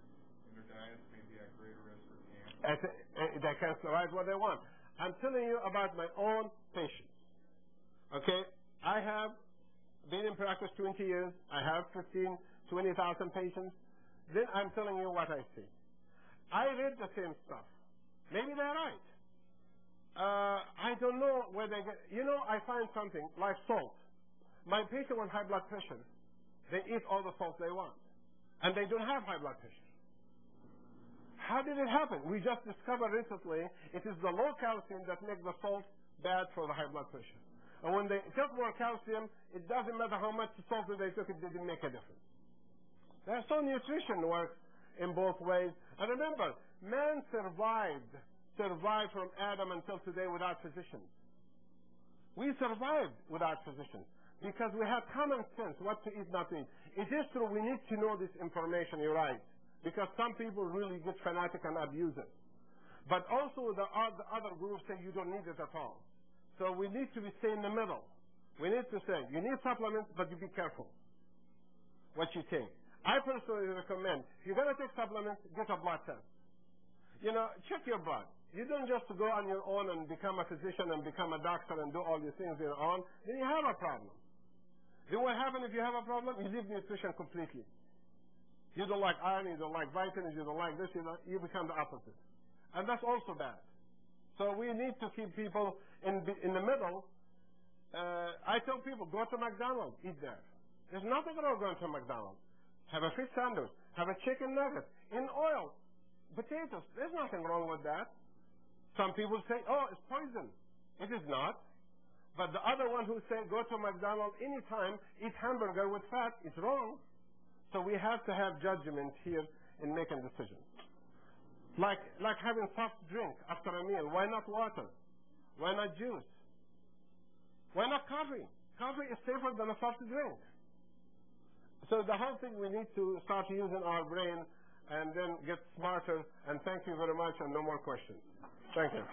in their diets may be at greater risk for cancer. They can survive what they want. I'm telling you about my own patients. Okay? I have been in practice 20 years. I have 20,000 patients. Then I'm telling you what I see. I read the same stuff. Maybe they're right. I don't know where they get... I find something like salt. My patient with high blood pressure, they eat all the salt they want. And they don't have high blood pressure. How did it happen? We just discovered recently it is the low calcium that makes the salt bad for the high blood pressure. And when they took more calcium, it doesn't matter how much salt they took, it didn't make a difference. So nutrition works in both ways. And remember, man survived from Adam until today without physicians. We survived without physicians because we have common sense what to eat, not to eat. It is true we need to know this information, you're right, because some people really get fanatic and abuse it. But also the other groups say you don't need it at all. So we need to stay in the middle. We need to say, you need supplements, but you be careful what you take. I personally recommend, if you're going to take supplements, get a blood test. Check your blood. You don't just go on your own and become a physician and become a doctor and do all these things on your own. Then you have a problem. Then what happens if you have a problem? You leave nutrition completely. You don't like iron, you don't like vitamins, you don't like this, you become the opposite. And that's also bad. So we need to keep people in the middle. I tell people, go to McDonald's, eat there. There's nothing wrong going to McDonald's. Have a fish sandwich, have a chicken nugget, in oil, potatoes. There's nothing wrong with that. Some people say, oh, it's poison. It is not. But the other one who say, go to McDonald's anytime, eat hamburger with fat, is wrong. So we have to have judgment here in making decisions. Like having soft drink after a meal. Why not water? Why not juice? Why not coffee? Coffee is safer than a soft drink. So the whole thing, we need to start using our brain and then get smarter. And thank you very much, and no more questions. Thank you.